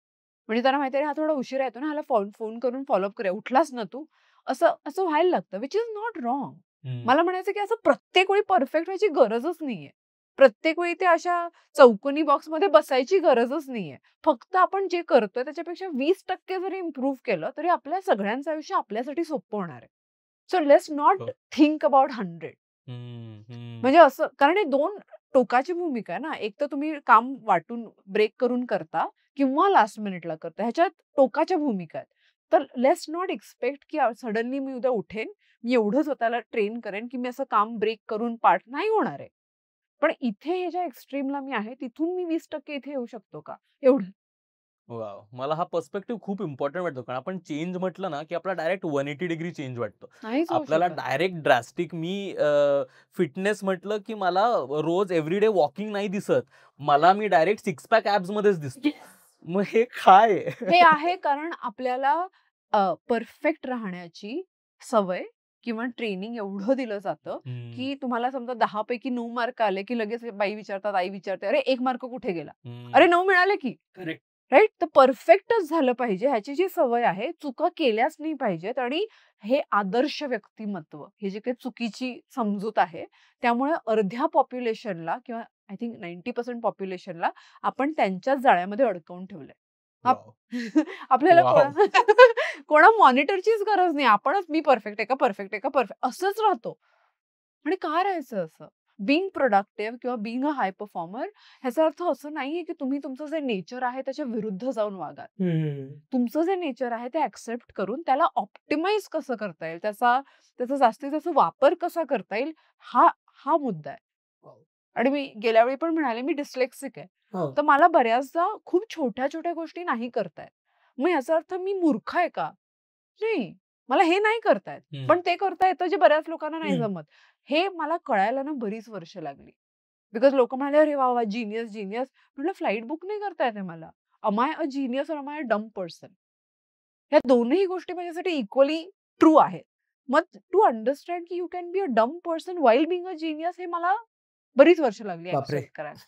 A: म्हणजे त्यांना माहिती आहे, हा थोडा उशिरा येतो ना, ह्याला फोन करून फॉलोअप करूया. उठलास ना तू? असं असं व्हायला लागतं, व्हिच इज नॉट रॉंग.
B: हं.
A: मला म्हणायचं की असं प्रत्येक वेळी परफेक्ट व्हायची गरजच नाहीये. प्रत्येक वेळी ते अशा चौकोनी बॉक्समध्ये बसायची गरजच नाहीये. फक्त आपण जे करतोय त्याच्यापेक्षा 20% जरी इम्प्रूव्ह केलं, तरी आपल्या सगळ्यांचं आयुष्य आपल्यासाठी सोपं होणार आहे. सो लेट्स नॉट
B: हो.
A: Think about 100.
B: हं, हं.
A: म्हणजे असं कारण हे 2 टोकाची भूमिका आहे ना. एक तर तुम्ही काम वाटून ब्रेक करून करता किंवा लास्ट मिनिटला करता. ह्याच्यात टोकाच्या भूमिका आहेत. तर लेट्स नॉट एक्सपेक्ट की सडनली मी उद्या उठेन, मी एवढं स्वतःला ट्रेन करेन की मी असं काम ब्रेक करून पाठ नाही होणार आहे. पण इथे हे ज्या एक्स्ट्रीमला मी आहे, तिथून मी 20% इथे येऊ शकतो का? एवढं.
B: वॉव! मला हा पर्स्पेक्टिव्ह खूप इम्पोर्टंट वाटतो. कारण आपण चेंज म्हटलं ना, की आपला डायरेक्ट 180 डिग्री चेंज वाटतो.
A: नाहीच होऊ
B: आपल्याला
A: शकत.
B: डायरेक्ट ड्रास्टिक फिटनेस म्हटलं, की मला रोज एव्हरीडे वॉकिंग नाही दिसत. मी डायरेक्ट सिक्स पॅक ॲब्समध्येच दिसतो. मग हे काय आहे?
A: हे आहे कारण आपल्याला परफेक्ट राहण्याची सवय किंवा ट्रेनिंग एवढं दिलं जातं,
B: हं,
A: की तुम्हाला समजा 10 पैकी 9 मार्क आले, की लगेच बाई विचारतात, आई विचारते, "अरे 1 मार्क कुठे गेला?
B: हं.
A: अरे 9 मिळाले की."
C: करेक्ट.
A: राइट? तर परफेक्टच झालं पाहिजे ह्याची जी सवय आहे, चुका केल्याच नाही पाहिजेत आणि हे आदर्श व्यक्तिमत्व, हे जे काही चुकीची समजूत आहे, त्यामुळे अर्ध्या पॉप्युलेशनला किंवा आय थिंक 90% पॉप्युलेशनला आपण त्यांच्याच जाळ्यामध्ये अडकवून ठेवलंय.
B: वॉव!
A: आपल्याला
B: वॉव!
A: कोणा मॉनिटरचीच गरज नाही. आपणच मी परफेक्ट आहे का? परफेक्ट आहे का? परफेक्ट असंच राहतो. आणि का राहायचं असं? बीइंग प्रोडक्टिव्ह किंवा बीइंग अ हाय परफॉर्मर ह्याचा अर्थ असं नाहीये की तुम्ही तुमचं जे नेचर आहे त्याच्या विरुद्ध जाऊन वागाल. तुमचं जे नेचर आहे ते ॲक्सेप्ट करून त्याला ऑप्टिमाइज कसं करता येईल, त्याचा जास्तीत जास्त वापर कसा करता येईल, हा हा मुद्दा आहे. आणि मी गेल्या वेळी पण म्हणाले मी डिस्लेक्सिक आहे.
C: हो.
A: तर मला बऱ्याचदा खूप छोट्या-छोट्या गोष्टी नाही करता येत. मग याचा अर्थ मी मूर्ख आहे का? नाही. मला हे नाही करता येत.
B: हं.
A: पण ते करता येतं जे बऱ्याच लोकांना नाही
C: हं.
A: जमत. हे मला कळायला ना बरीच वर्ष लागली. बिकॉज लोकं म्हणाले, "अरे वाह! वाह! Genius, genius." म्हटलं फ्लाइट बुक नाही करता येत मला. एम आय अ जीनियस और am I a dumb person? ह्या दोन्ही गोष्टी माझ्यासाठी इक्वली ट्रू आहेत. मग टू अंडरस्टँड की you can be a dumb person while being a genius हे मला बरीच वर्ष लागली
C: बापरे!
A: एक्सेप्ट करायला.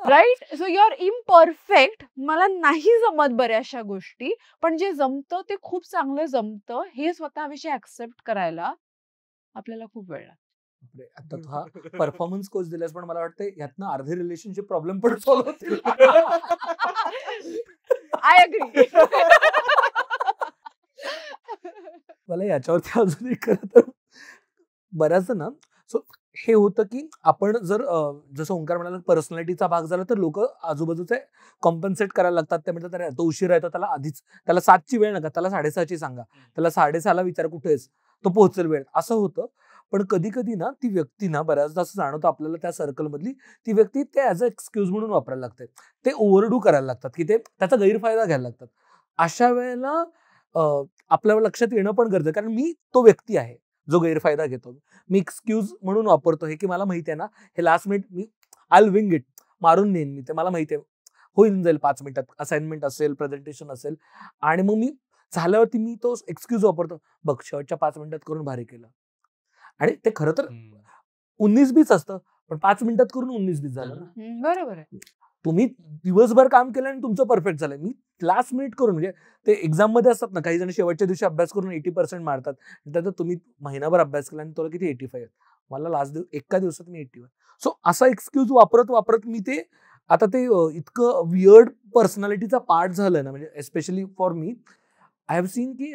A: Right? So you are imperfect. मला नाही जमत बऱ्याचशा गोष्टी, पण जे जमतं ते खूप चांगलं जमतं हे स्वतःविषयी एक्सेप्ट करायला आपल्याला खूप वेळ लागतो.
C: बापरे! आता तू हा परफॉर्मन्स कोच दिलास, पण मला वाटतं यातनं अर्धे रिलेशनशिप प्रॉब्लेम पण सॉल्व्ह होतील.
A: I agree.
C: मला याच्यावरती अजून एक खरं तर बऱ्याचदा ना सो हे होतं की आपण जर जसं ओंकार म्हणाला पर्सनॅलिटीचा भाग झाला तर लोक आजूबाजूचे कॉम्पन्सेट करायला लागतात. ते म्हणतात अरे तो उशिरा येतो, त्याला 7ची वेळ नका, त्याला 6:30ची सांगा, त्याला 6:30ला विचार कुठे आहेस, तो पोहोचेल वेळ, असं होतं. पण कधी कधी ना ती व्यक्ती ना बऱ्याचदा असं जाणवतं आपल्याला त्या सर्कलमधली ती व्यक्ती ते ॲज अ एक्सक्यूज म्हणून वापरायला लागते. ते ओव्हरडू करायला लागतात की ते त्याचा गैरफायदा घ्यायला लागतात. अशा वेळेला आपल्याला लक्षात येणं पण गरजेचं, कारण मी तो व्यक्ती आहे जो गैरफायदा घेतो. मी एक्सक्यूज म्हणून वापरतो हे की मला माहिती आहे ना हे last minute me I wing it, मारून नेईन मी ते, मला माहिती आहे होईल जाईल 5 मिनिटात, असाइनमेंट असेल, प्रेझेंटेशन असेल, आणि मग मी झाल्यावरती मी तो एक्सक्यूज वापरतो, बघ शेवटच्या 5 मिनिटात करून भारी केलं. आणि ते खरं तर 19-20 असतं, पण 5 मिनिटात करून 19-20 झालं ना.
A: बरोबर आहे.
C: तुम्ही दिवसभर काम केलं आणि तुमचं परफेक्ट झालंय. मी लास्ट मिनिट करून, म्हणजे ते एक्झाम मध्ये असतात ना काही जण शेवटच्या दिवशी अभ्यास करून 80% मारतात, त्यात तुम्ही महिनाभर अभ्यास केला आणि तुला किती 85 मला लास्ट एका दिवसात मी 81. सो असा एक्सक्यूज वापरत मी ते आता ते इतकं वियर्ड पर्सनॅलिटीचा पार्ट झालं ना, म्हणजे especially for me I have seen की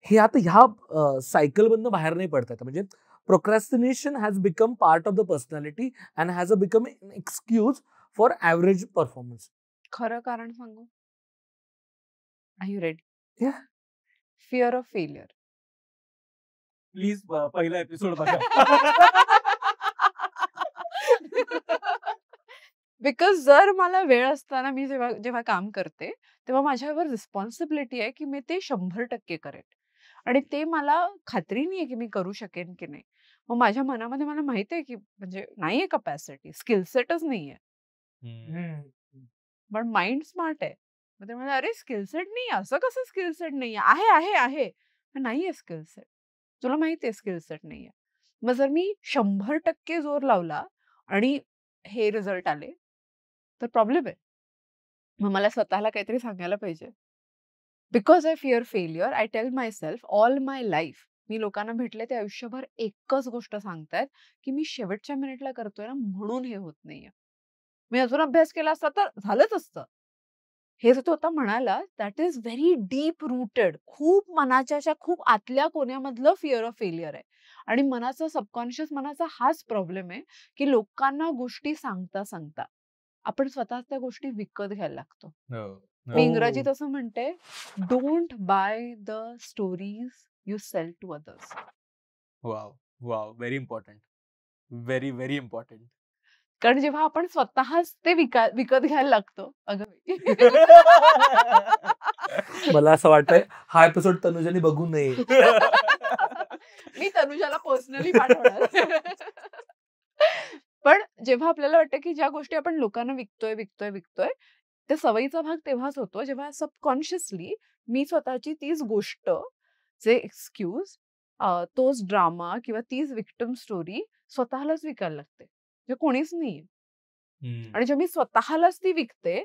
C: हे आता ह्या सायकलमधनं बाहेर नाही पडता येतं. म्हणजे procrastination has become part of the personality and has a become an excuse for average performance.
A: खरं कारण सांगू? Are you ready? Fear of failure.
B: Please पहिला एपिसोड बघा.
A: बिकॉज जर मला वेळ असताना मी जेव्हा जेव्हा काम करते तेव्हा माझ्यावर रिस्पॉन्सिबिलिटी आहे की मी ते 100% करेन आणि ते मला खात्री नाहीये की मी करू शकेन की नाही. मग माझ्या मनामध्ये मला माहिती आहे की म्हणजे नाहीये कपॅसिटी, स्किलसेटच नाहीये. पण माइंड स्मार्ट आहे. मग ते म्हणाले, अरे स्किलसेट नाही, असं कसं स्किलसेट नाहीये? आहे आहे आहे पण नाहीये स्किलसेट. तुला माहिती आहे स्किलसेट नाहीये. मग जर मी 100% जोर लावला आणि हे रिझल्ट आले तर प्रॉब्लेम आहे. मग मला स्वतःला काहीतरी सांगायला पाहिजे. Because I fear failure I tell myself all my life. मी लोकांना भेटले ते आयुष्यभर एकच गोष्ट सांगतायत की मी शेवटच्या मिनिटला करतोय ना म्हणून हे होत नाहीये. मी अजून अभ्यास केला असता तर झालंच असतं. हे जो तो आता म्हणाला that is very deep rooted. खूप मनाच्या अशा खूप आतल्या कोण्यामधलं फिअर ऑफ फेलियर आहे. आणि मनाचा सबकॉन्शियस मनाचा हाच प्रॉब्लेम आहे की लोकांना गोष्टी सांगता सांगता आपण स्वतः त्या गोष्टी विकत घ्यायला लागतो. मी इंग्रजीत असं म्हणते, don't buy the stories you sell to others.
B: Wow wow, very important, very very important.
A: कारण जेव्हा आपण स्वतःच ते विकत घ्यायला लागतो, अगं बाई.
C: मला असं वाटतंय हा एपिसोड तनुजाने बघू नये.
A: मी तनुजाला पर्सनली पाठवणार. पण जेव्हा आपल्याला वाटतं की ज्या गोष्टी आपण लोकांना विकतोय ते सवयीचा भाग तेव्हाच होतो जेव्हा सबकॉन्शियसली मी स्वतःची तीच गोष्ट, जे एक्सक्यूज, तोच ड्रामा किंवा तीच विक्टिम स्टोरी स्वतःलाच विकायला लागते. जे कोणीच नाही. आणि जेव्हा मी स्वतःलाच ती विकते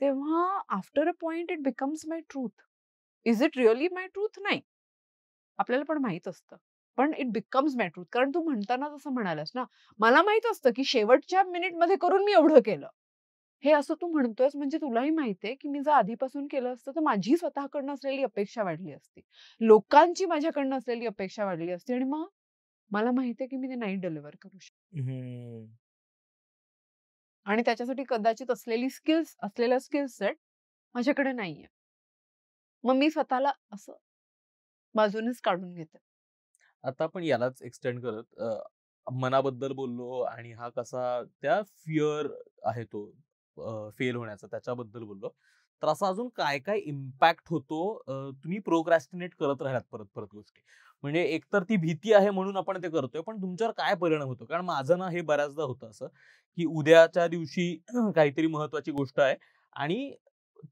A: तेव्हा after a point it becomes my truth. Is it really my truth? नाही, आपल्याला पण माहित असतं. पण इट बिकम्स माय ट्रूथ. कारण तू म्हणताना जसं म्हणालास ना, मला माहित असतं की शेवटच्या मिनिटमध्ये करून मी एवढं केलं. हे असं तू म्हणतोयस म्हणजे तुलाही माहितीये की मी जर आधीपासून केलं असतं तर माझी स्वतःकडनं असलेली अपेक्षा वाढली असती. लोकांची माझ्याकडनं असलेली अपेक्षा वाढली असती आणि मग मला माहितीये की मी ते नाही डिलिव्हर करू शकत. आणि त्याच्यासाठी कदाचित असलेला स्किल सेट माझ्याकडे नाहीये. मग मी स्वतःला असं बाजूनेच काढून घेते.
B: आता आपण यालाच एक्सटेंड करत मनाबद्दल बोललो आणि हा कसा त्या फिअर आहे तो फेल होण्याचा त्याच्याबद्दल बोललो. तर असा अजून काय काय इम्पॅक्ट होतो तुम्ही प्रोक्रॅस्टिनेट करत राहिलात परत परत गोष्टी. म्हणजे एकतर ती भीती आहे म्हणून आपण ते करतोय, पण तुमच्यावर काय परिणाम होतो? कारण माझं ना हे बऱ्याचदा होतं असं की उद्याच्या दिवशी काहीतरी महत्वाची गोष्ट आहे आणि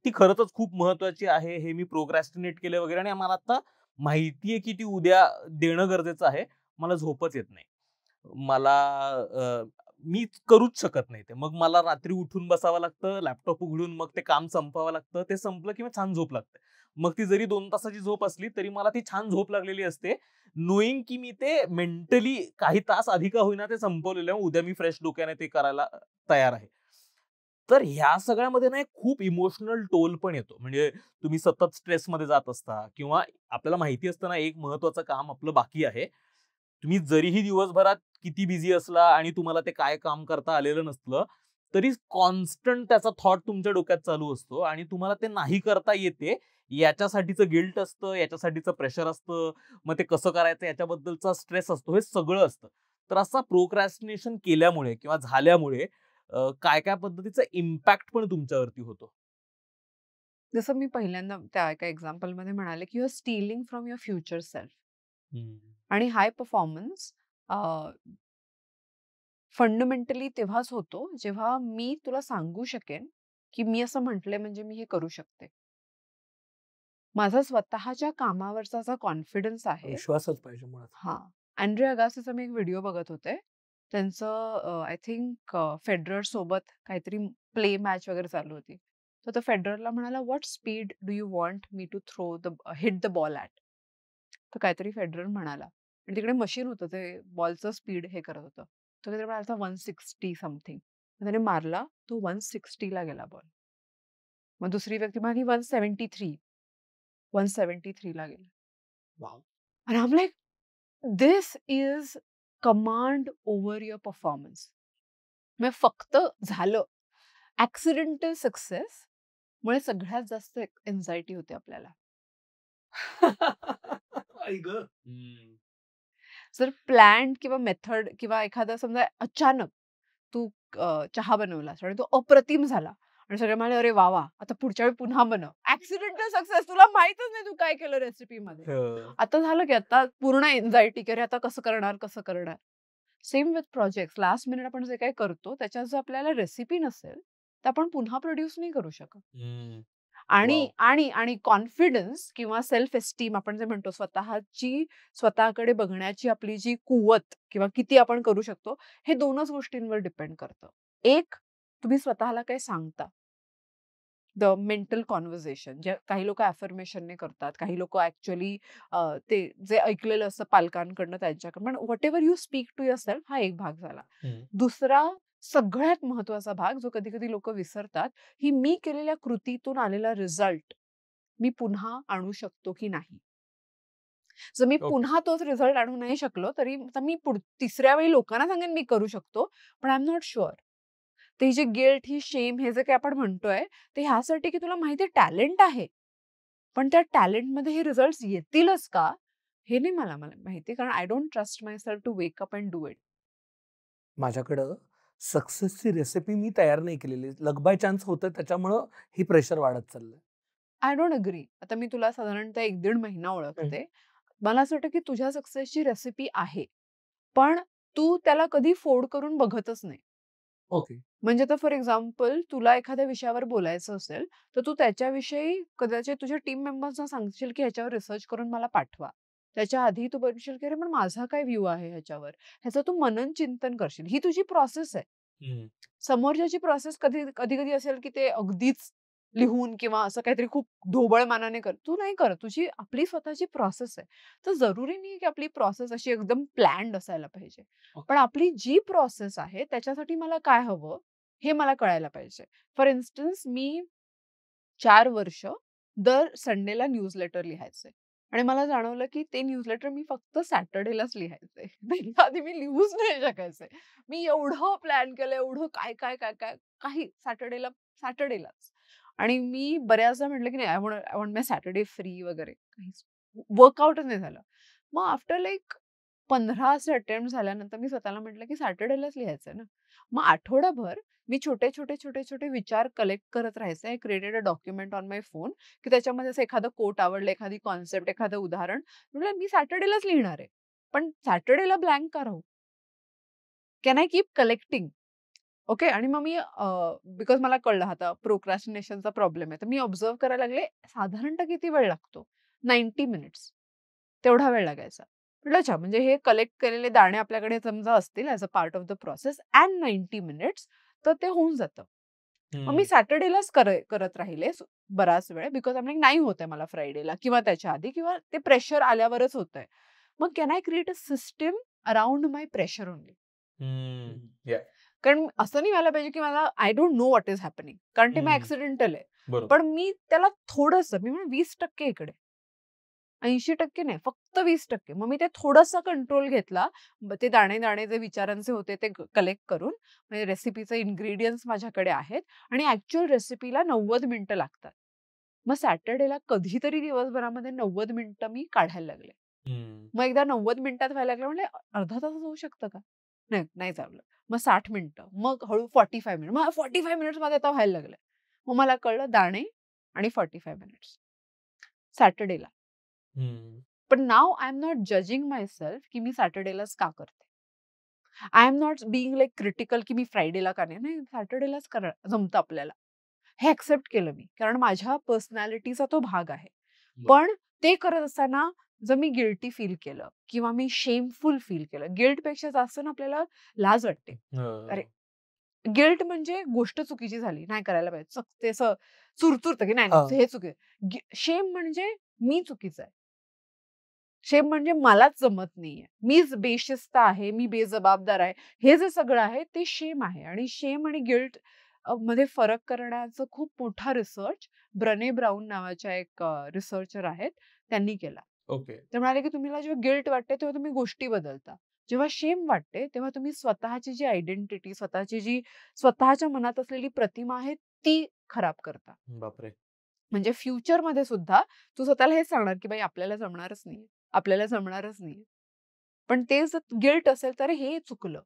B: ती खरंच खूप महत्वाची आहे, हे मी प्रोक्रॅस्टिनेट केलं वगैरे आणि मला आता माहितीये की ती उद्या देणं गरजेचं आहे. मला झोपच येत नाही. मला मी करूच शकत नाही ते. मग मला रात्री उठून बसावं लागतं, लॅपटॉप उघडून मग ते काम संपवावं लागतं. ते संपलं की मग छान झोप लागते. मग ती जरी 2 तासाची झोप असली तरी मला ती छान झोप लागलेली असते. नोईंग की मी ते मेंटली काही तास आधी का होईना ते संपवलेलं आहे. उद्या मी फ्रेश डोक्याने ते करायला तयार आहे. तर ह्या सगळ्यामध्ये ना एक खूप इमोशनल टोल पण येतो. म्हणजे तुम्ही सतत स्ट्रेसमध्ये जात असता किंवा आपल्याला माहिती असतं ना एक महत्वाचं काम आपलं बाकी आहे. तुम्ही जरीही दिवसभरात किती बिझी असला आणि तुम्हाला ते काय काम करता आलेलं नसलं, तरी कॉन्स्टंट त्याचा थॉट तुमच्या डोक्यात चालू असतो आणि तुम्हाला ते नाही करता येते याच्यासाठीचं गिल्ट असतं, याच्यासाठीचं प्रेशर असतं, मग ते कसं करायचं याच्याबद्दलचा स्ट्रेस असतो, हे सगळं असतं. तर असा प्रोक्रॅस्टिनेशन केल्यामुळे किंवा झाल्यामुळे काय काय पद्धतीचा इम्पॅक्ट पण तुमच्यावरती होतो?
A: जसं मी पहिल्यांदा त्या एका एक्झाम्पल मध्ये म्हणाले की you are stealing from your future self. आणि हाय परफॉर्मन्स फंडामेंटली तेव्हाच होतो जेव्हा मी तुला सांगू शकेन की मी असं म्हटलंय म्हणजे मी हे करू शकते. माझा स्वतःच्या कामावरचा जो कॉन्फिडन्स आहे.
C: विश्वासच पाहिजे मुळात.
A: हा, अँड्रे अगासीचा मी एक व्हिडिओ बघत होते. त्यांचं आय थिंक फेडरर सोबत काहीतरी प्ले मॅच वगैरे चालू होती. तर तो फेडररला म्हणाला, what speed do you want me to hit the ball at? तर काहीतरी फेडरर म्हणाला आणि तिकडे मशीन होतं ते बॉलचं स्पीड हे करत होतं. तो काहीतरी म्हणाला 160 समथिंग. त्याने मारला, तो 160 ला गेला बॉल. मग दुसरी व्यक्ती म्हणाली 173 ला गेला.
C: वाव.
A: आणि I am like, this is command over your performance. म्हणजे फक्त झालं ऍक्सिडेंटल सक्सेस मुळे सगळ्यात जास्त एन्झायटी होते आपल्याला.
C: आई गं.
A: जर प्लॅन किंवा मेथड किंवा एखादा समजा अचानक तू चहा बनवलास आणि तो अप्रतिम झाला आणि सगळे म्हणाले, "अरे वाह! वाह! आता पुढच्या वेळी पुन्हा बनव." Accidental success. तुला माहीतच नाही तू काय केलं रेसिपीमध्ये.
B: हं.
A: आता झालं की आता पूर्ण एन्झायटी की अरे आता कसं करणार, कसं करणार? Same with projects. Last minute आपण जे काही करतो त्याच्यात जर आपल्याला रेसिपी नसेल, तर आपण पुन्हा प्रोड्यूस नाही करू शकत. आणि
B: वॉव!
A: आणि आणि कॉन्फिडन्स किंवा सेल्फ एस्टीम आपण जे म्हणतो स्वतःकडे बघण्याची आपली जी कुवत किंवा किती आपण करू शकतो, हे 2च गोष्टींवर डिपेंड करतं. एक, तुम्ही स्वतःला काय सांगता. द मेंटल कॉन्व्हर्सेशन जे काही लोक अफर्मेशनने करतात, काही लोक ऍक्च्युअली ते जे ऐकलेलं असतं पालकांकडनं त्यांच्याकडनं, पण whatever you speak to yourself हा एक भाग झाला. दुसरा सगळ्यात महत्वाचा भाग जो कधी कधी लोक विसरतात, ही मी केलेल्या कृतीतून आलेला रिझल्ट मी पुन्हा आणू शकतो की नाही. जर मी
B: ओके.
A: पुन्हा तोच रिझल्ट आणू नाही शकलो तरी तर मी तिसऱ्या वेळी लोकांना सांगेन मी करू शकतो, पण आय एम नॉट शुअर. ते जे गिल्ट, ही शेम, हे जे काही आपण म्हणतोय, ते ह्यासाठी की तुला माहिती टॅलेंट आहे. पण त्या टॅलेंटमध्ये हे रिझल्ट्स येतीलच का? हे नाही मला माहिती, कारण I don't trust myself to wake up and do it.
C: माझ्याकडं सक्सेसची रेसिपी मी तयार नाही केलेली. लक बाय चान्स होतं त्याच्यामुळं ही प्रेशर वाढत चाललंय.
A: I don't agree. आता मी तुला साधारणतः 1-1.5 महिना ओळखते. मला असं वाटतं की तुझ्या सक्सेसची रेसिपी आहे. पण तू त्याला कधी फोड करून बघतच नाही.
C: ओके.
A: म्हणजे तर फॉर एक्झाम्पल तुला एखाद्या विषयावर बोलायचं असेल, तर तू त्याच्याविषयी कदाचित तुझ्या टीम मेंबर्सना सांगशील की ह्याच्यावर रिसर्च करून मला पाठवा. त्याच्या आधी तू बनशील की अरे पण माझा काय व्ह्यू आहे ह्याच्यावर, ह्याचं तू मनन चिंतन करशील. ही तुझी प्रोसेस आहे. समोरच्याची प्रोसेस कधी कधी असेल की ते अगदीच लिहून किंवा असं काहीतरी खूप ढोबळ मानाने कर. तू नाही करत. तुझी आपली स्वतःची प्रोसेस आहे. तर जरुरी नाही की आपली प्रोसेस अशी एकदम प्लॅन्ड असायला पाहिजे. पण आपली जी प्रोसेस आहे त्याच्यासाठी मला काय हवं हे मला कळायला पाहिजे. फॉर इन्स्टन्स मी 4 वर्ष दर संडेला न्यूजलेटर लिहायचे आणि मला जाणवलं की ते न्यूजलेटर मी फक्त सॅटर्डेलाच लिहायचे. त्याच्या आधी मी लिहूच नाही शकायचे. मी एवढं प्लॅन केलं, एवढं काय, काय, काय, काय, काही सॅटर्डेलाच. आणि मी बऱ्याचदा म्हटलं की नाही I want my Saturday free वगैरे. काहीच वर्कआउटच नाही झालं. मग आफ्टर लाइक 15 असे अटेम्प्ट झाल्यानंतर मी स्वतःला म्हटलं की सॅटर्डेलाच लिहायचंय ना. मग आठवडाभर मी छोटे विचार कलेक्ट करत राहायचे. I created a document on my phone की त्याच्यामध्ये असं एखादं कोट आवडलं, एखादी कॉन्सेप्ट, एखादं उदाहरण. म्हटलं मी सॅटर्डेलाच लिहिणार आहे. पण सॅटर्डेला ब्लँक का राहू? Can I keep collecting? Okay. आणि मग मी बिकॉज मला कळलं आता प्रोक्रॅस्टिनेशनचा प्रॉब्लेम आहे. तर मी ऑब्झर्व्ह करायला लागले साधारणतः किती वेळ लागतो? 90 मिनिट्स. तेवढा वेळ लागायचा. म्हटलं अच्छा म्हणजे हे कलेक्ट केलेले दाणे आपल्याकडे समजा असतील as a part of the process and 90 minutes तर ते होऊन जातं. मग मी सॅटर्डेलाच करत राहिले बराच वेळ बिकॉज आय नाही होत आहे मला फ्रायडेला किंवा त्याच्या आधी किंवा ते प्रेशर आल्यावरच होतंय. मग can I create a system around my pressure only? कारण असं नाही व्हायला पाहिजे की मला I don't know what is happening, कारण ते मग ऍक्सिडेंटल आहे.
B: बरोबर.
A: पण मी त्याला थोडंसं मी म्हणून 20% इकडे, 80% नाही, फक्त 20%. मग मी ते थोडंसं कंट्रोल घेतला. ते दाणे जे विचारांचे होते ते कलेक्ट करून, म्हणजे रेसिपीचे इन्ग्रेडियंट्स माझ्याकडे आहेत आणि ऍक्च्युअल रेसिपीला 90 मिनिटं लागतात. मग सॅटर्डेला कधीतरी दिवसभरामध्ये 90 मिनिटं मी काढायला लागले. मग एकदा 90 मिनिटात व्हायला लागलं, म्हणजे अर्धा तासात होऊ शकतं का? नाही चाललं. मग 60 मिनिटं, मग हळू 45 मिनिट, मग 45 मिनिट्समध्ये आता व्हायला लागलं. मग मला कळलं दाणे आणि 45 मिनिट्स सॅटर्डेला. पण नाव I am not judging myself की मी सॅटर्डेलाच का करते. I am not being like critical की मी फ्रायडेला का नाही, सॅटर्डेलाच जमतं आपल्याला. हे ऍक्सेप्ट केलं मी, कारण माझ्या पर्सनॅलिटीचा तो भाग आहे. पण ते करत असताना जर मी गिल्टी फील केलं किंवा मी शेमफुल फील केलं, गिल्टपेक्षा जास्त ना आपल्याला लाज वाटते. अरे गिल्ट म्हणजे गोष्ट चुकीची झाली, नाही करायला पाहिजे, ते असं चुरचुरतं की नाही हे चुकी. शेम म्हणजे मी चुकीचं आहे. शेम म्हणजे मलाच जमत नाहीये, मीच बेशिस्त आहे, मी बेजबाबदार आहे, हे जे सगळं आहे ते शेम आहे. आणि शेम आणि गिल्ट मध्ये फरक करण्याचं खूप मोठा रिसर्च ब्रने ब्राऊन नावाच्या एक रिसर्चर आहेत त्यांनी केला.
B: ओके.
A: ते म्हणाले की तुम्हाला जेव्हा गिल्ट वाटते तेव्हा तुम्ही गोष्टी बदलता, जेव्हा शेम वाटते तेव्हा तुम्ही स्वतःची जी आयडेंटिटी, स्वतःची जी स्वतःच्या मनात असलेली प्रतिमा आहे ती खराब करता.
B: बापरे.
A: म्हणजे फ्युचरमध्ये सुद्धा तू स्वतःला हेच सांगणार की बाई आपल्याला जमणारच नाहीये, आपल्याला जमणारच नाहीये. पण ते जर गिल्ट असेल तर हे चुकलं,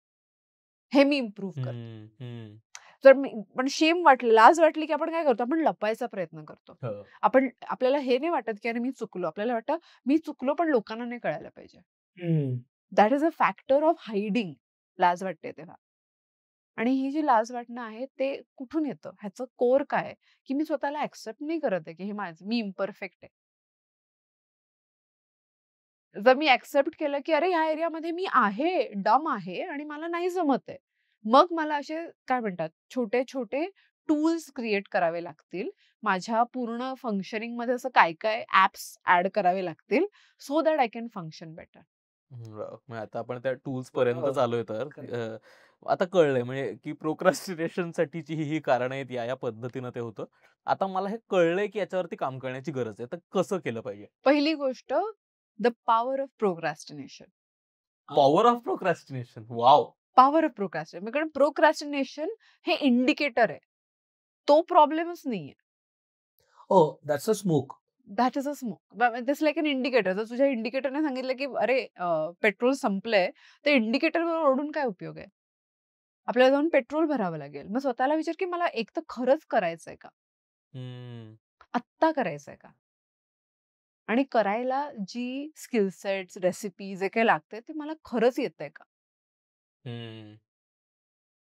A: हे मी इम्प्रूव्ह करतो. जर मी पण शेम वाटलं, लाज वाटली की आपण काय करतो, आपण लपायचा प्रयत्न करतो.
B: हो.
A: आपल्याला हे नाही वाटत की अरे मी चुकलो, आपल्याला वाटतं मी चुकलो पण लोकांना नाही कळायला पाहिजे. That is a factor of hiding. लाज वाटते तेव्हा. आणि ही जी लाज वाटणं आहे ते कुठून येतं, ह्याचं कोर काय आहे, की मी स्वतःला ऍक्सेप्ट नाही करत आहे की हे मी इम्परफेक्ट आहे. जर मी ऍक्सेप्ट केलं की अरे ह्या एरियामध्ये मी आहे, डम आहे आणि मला नाही जमत आहे, मग मला असे काय म्हणतात छोटे छोटे टूल्स क्रिएट करावे लागतील. माझ्या पूर्ण फंक्शनिंग मध्ये असं काय काय ऍप्स ऍड करावे लागतील so that I can function better.
B: मग आता आपण त्या टूल्स पर्यंत
C: हो,
B: चालूय तर
C: खरं.
B: आता कळलंय म्हणजे की प्रोक्रॅस्टिनेशन साठीची ही कारण आहेत या पद्धतीनं ते होतं. आता मला हे कळलंय की याच्यावरती काम करण्याची गरज आहे. तर कसं केलं पाहिजे?
A: पहिली गोष्ट, the power of procrastination.
B: Power of procrastination. Wow.
A: Power of procrastination. कारण प्रोक्रॅस्टिनेशन हे इंडिकेटर आहे, तो प्रॉब्लेमच नाहीये.
C: That's a smoke.
A: That is a smoke. This like an indicator. जर तुझ्या इंडिकेटरने सांगितलं की अरे पेट्रोल संपलंय, तर इंडिकेटरवर ओढून काय उपयोग आहे? आपल्याला जाऊन पेट्रोल भरावं लागेल. मग स्वतःला विचार की मला एक तर खरंच करायचंय का? आत्ता करायचंय का? आणि करायला जी स्किल सेट्स, रेसिपी जे काही लागते ते मला खरंच येतंय का?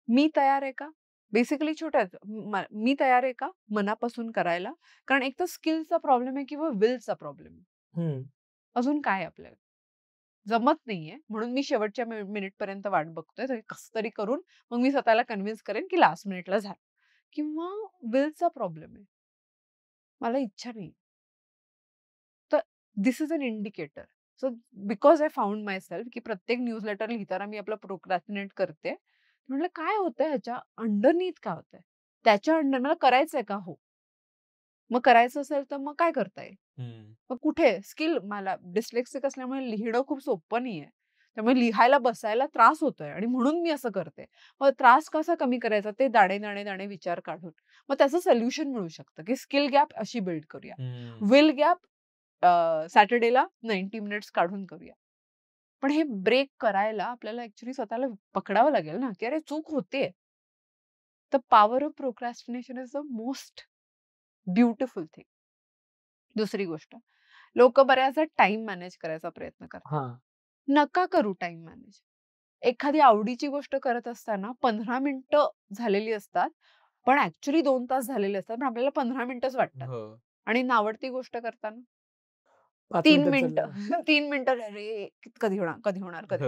A: मी तयार आहे का? बेसिकली छोट्याच मी तयार आहे का मनापासून करायला? कारण एक तर स्किलचा प्रॉब्लेम आहे किंवा विलचा प्रॉब्लेम आहे. अजून काय आपल्याला? जमत नाहीये म्हणून मी शेवटच्या मिनिटपर्यंत वाट बघतोय. तर कसं तरी करून मग मी स्वतःला कन्व्हिन्स करेन की लास्ट मिनिटला झालं. किंवा विलचा प्रॉब्लेम आहे. मला इच्छा नाही. तर this is an indicator. So because I found myself की प्रत्येक न्यूजलेटर लिहिताना मी आपलं प्रोक्रॅस्टिनेट करते. म्हटलं काय होतंय ह्याच्या अंडरनीथ काय होतंय? त्याच्या अंडर मला करायचंय का? हो. मग करायचं असेल तर मग काय करता येईल? मग कुठे स्किल मला डिस्लेक्सिक असल्यामुळे लिहिणं खूप सोपं नाहीये. त्यामुळे लिहायला बसायला त्रास होतोय आणि म्हणून मी असं करते. मग त्रास कसा कमी करायचा ते दाणे, दाणे, दाणे विचार काढून. मग त्याचं सोल्युशन मिळू शकतं की स्किल गॅप अशी बिल्ड करूया. विल गॅप सॅटर्डेला 90 मिनिट्स काढून करूया. पण हे ब्रेक करायला आपल्याला ऍक्च्युअली स्वतःला पकडावं लागेल ना, की अरे चूक होतेय. The power of procrastination is the most beautiful thing. दुसरी गोष्ट, लोक बऱ्याचदा टाइम मॅनेज करायचा प्रयत्न करतात. नका करू टाइम मॅनेज. एखादी आवडीची गोष्ट करत असताना 15 मिनिटं झालेली असतात, पण ऍक्च्युअली 2 तास झालेले असतात, पण आपल्याला 15 मिनिटच वाटतात. आणि नावडती गोष्ट करताना 3 मिनिटं 3 मिनिटं अरे कधी होणार, कधी होणार, कधी.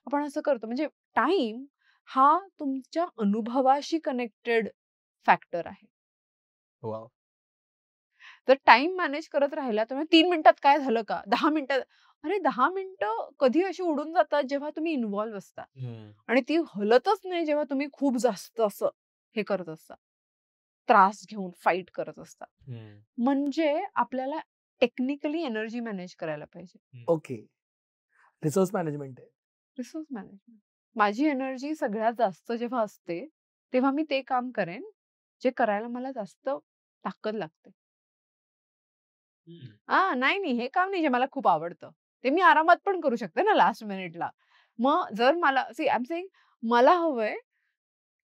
A: आपण असं करतो. म्हणजे टाइम हा तुमच्या अनुभवाशी कनेक्टेड फॅक्टर आहे.
B: वाव.
A: जर टाइम मॅनेज करत राहिला तर 3 मिनिटात काय झालं का? 10 मिनिटात अरे 10 मिनिटं कधी अशी उडून जातात जेव्हा तुम्ही इन्व्हॉल्व असता. आणि ती हलतच नाही जेव्हा तुम्ही खूप जास्त असं हे करत असता. त्रास घेऊन फाईट करत असता. म्हणजे आपल्याला टेक्निकली एनर्जी मॅनेज करायला पाहिजे.
C: ओके. रिसोर्स मॅनेजमेंट आहे.
A: Resource management. माझी एनर्जी सगळ्यात जास्त जेव्हा असते, तेव्हा मी ते काम करेन, जे करायला मला जास्त ताकद लागते. नाही, हे काम नाही जे मला खूप आवडतं. ते मी आरामात पण करू शकते ना लास्ट मिनिटला. मग जर मला आय एम सेइंग मला हवंय,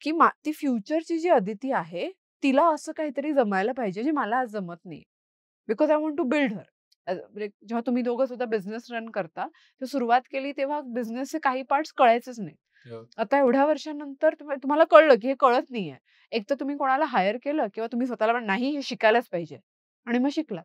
A: की ती फ्युचरची जी अदिती आहे, तिला असं काहीतरी जमायला पाहिजे जे मला आज जमत नाही. Because I want to build her. जेव्हा तुम्ही दोघं सुद्धा बिझनेस रन करता, तर सुरुवात केली तेव्हा बिझनेसचे काही पार्ट्स कळायचेच नाही. आता एवढ्या वर्षांनंतर तुम्हाला कळलं की हे कळत नाहीये. एक तर तुम्ही कोणाला हायर केलं किंवा तुम्ही स्वतःला नाही हे शिकायलाच पाहिजे आणि मग शिकलात.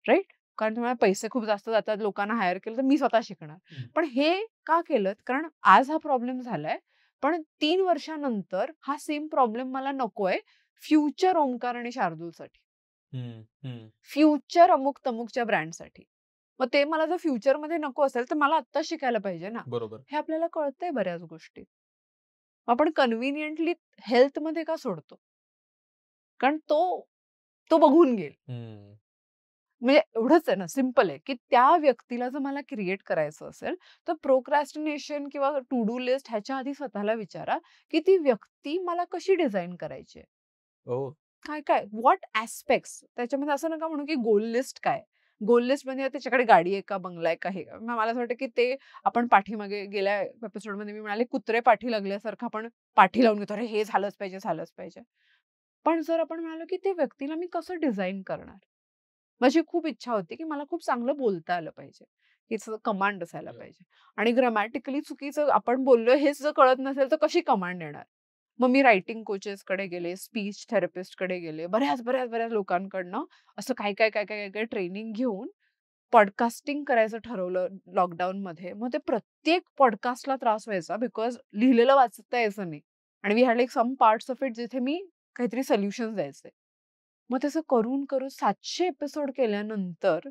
A: राईट? कारण तुम्हाला पैसे खूप जास्त जातात, लोकांना हायर केलं तर मी स्वतः शिकणार. पण हे का केलं? कारण आज हा प्रॉब्लेम झालाय, पण 3 वर्षानंतर हा सेम प्रॉब्लेम मला नकोय फ्युचर ओंकार आणि शार्दूलसाठी. फ्युचर अमुक तमुकच्या ब्रँडसाठी. मग ते मला जर फ्युचरमध्ये नको असेल तर मला आत्ता शिकायला पाहिजे ना.
B: बरोबर.
A: हे आपल्याला कळतंय बऱ्याच गोष्टी. आपण कन्व्हिनियंटली हेल्थमध्ये का सोडतो? कारण तो बघून घेईल. म्हणजे एवढंच आहे ना, सिंपल आहे, की त्या व्यक्तीला जर मला क्रिएट करायचं असेल, तर प्रोक्रॅस्टिनेशन किंवा टू डू लिस्ट ह्याच्या आधी स्वतःला विचारा, की ती व्यक्ती मला कशी डिझाइन करायची आहे? काय काय व्हॉट ऍस्पेक्ट्स त्याच्यामध्ये. असं नका म्हणू की गोल लिस्ट काय. गोल लिस्ट म्हणजे त्याच्याकडे गाडी आहे का, बंगला आहे का, हे का. मला असं वाटतं की ते आपण पाठीमागे गेल्या एपिसोडमध्ये मी म्हणाले कुत्रे पाठी लागल्यासारखं आपण पाठी लावून घेतो, अरे हे झालंच पाहिजे झालंच पाहिजे. पण जर आपण म्हणालो की ते व्यक्तीला मी कसं डिझाईन करणार. माझी खूप इच्छा होती की मला खूप चांगलं बोलता आलं पाहिजे, की कमांड असायला पाहिजे. आणि ग्रामॅटिकली चुकीचं आपण बोललोय हेच जर कळत नसेल तर कशी कमांड येणार. मग मी रायटिंग कोचेसकडे गेले, स्पीच थेरपिस्टकडे गेले, बऱ्याच बऱ्याच बऱ्याच लोकांकडनं असं काय काय काय काय काय काय ट्रेनिंग घेऊन पॉडकास्टिंग करायचं ठरवलं लॉकडाऊनमध्ये. मग ते प्रत्येक पॉडकास्टला त्रास व्हायचा बिकॉज लिहिलेलं वाचता यायचं नाही. आणि we had like some parts of it जिथे मी काहीतरी सोल्युशन्स द्यायचे. मग तसं करून करून 700 एपिसोड केल्यानंतर